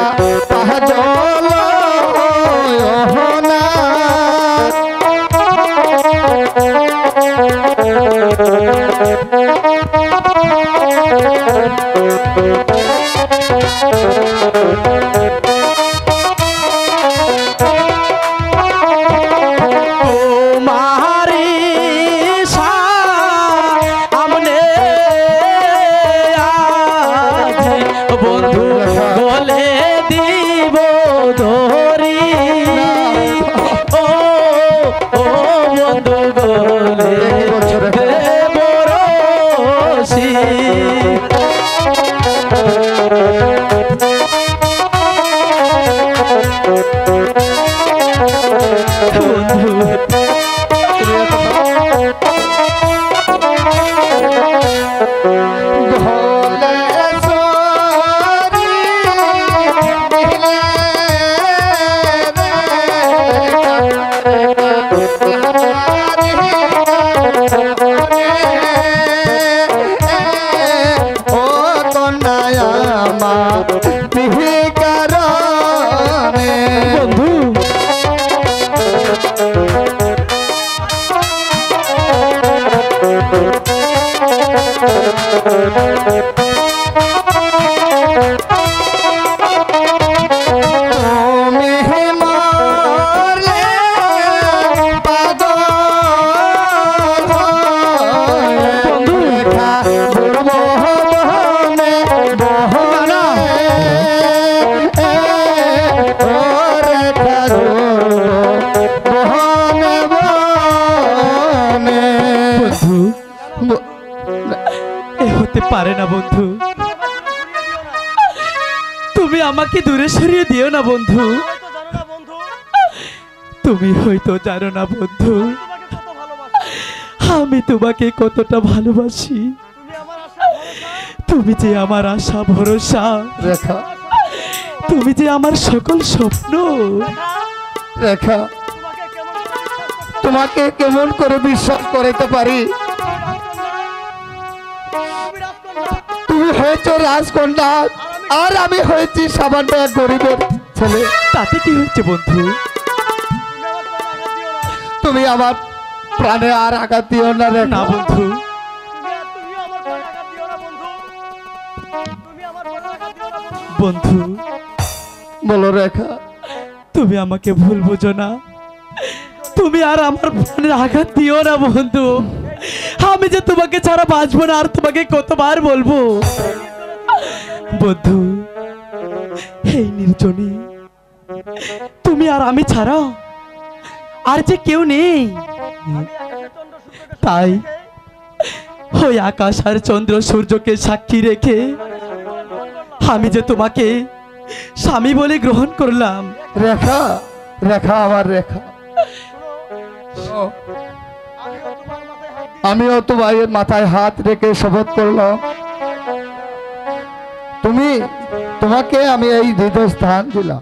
S9: পাজল না
S8: পারে না বন্ধু, তুমি আমাকে দূরে সরিয়ে দিও না বন্ধু। তুমি হয়তো জানো না বন্ধু আমি তোমাকে কতটা ভালোবাসি। তুমি যে আমার আশা ভরসা, তুমি যে আমার সকল স্বপ্ন।
S9: রেখা, তোমাকে কেমন করে বিশ্বাস করতে পারি? তুমি হয়েছ রাজকন্যা আর আমি হয়েছি সামান্য এক গরিবের ছেলে।
S8: তাতে কি হচ্ছে বন্ধু?
S9: তুমি আমার প্রাণে আর আঘাত দিও না রে।
S8: না বন্ধু, বন্ধু
S9: বলো রেখা,
S8: তুমি আমাকে ভুল বুঝো না, তুমি আর আমার প্রাণে আঘাত দিও না বন্ধু। আমি যে তোমাকে ছাড়া বাঁচবো না, আর তোমাকে কতবার বলবো বন্ধু। এই নির্জনে তুমি আর আমি ছাড়া আর যে কেউ নেই। তাই ওই আকাশ আর চন্দ্র সূর্যকে সাক্ষী রেখে আমি যে তোমাকে স্বামী বলে গ্রহণ করলাম।
S9: রেখা, রেখা আমার রেখা, আমিও তোমার মাথায় হাত রেখে শপথ করলাম তোমাকে আমি এই হৃদয় স্থান দিলাম।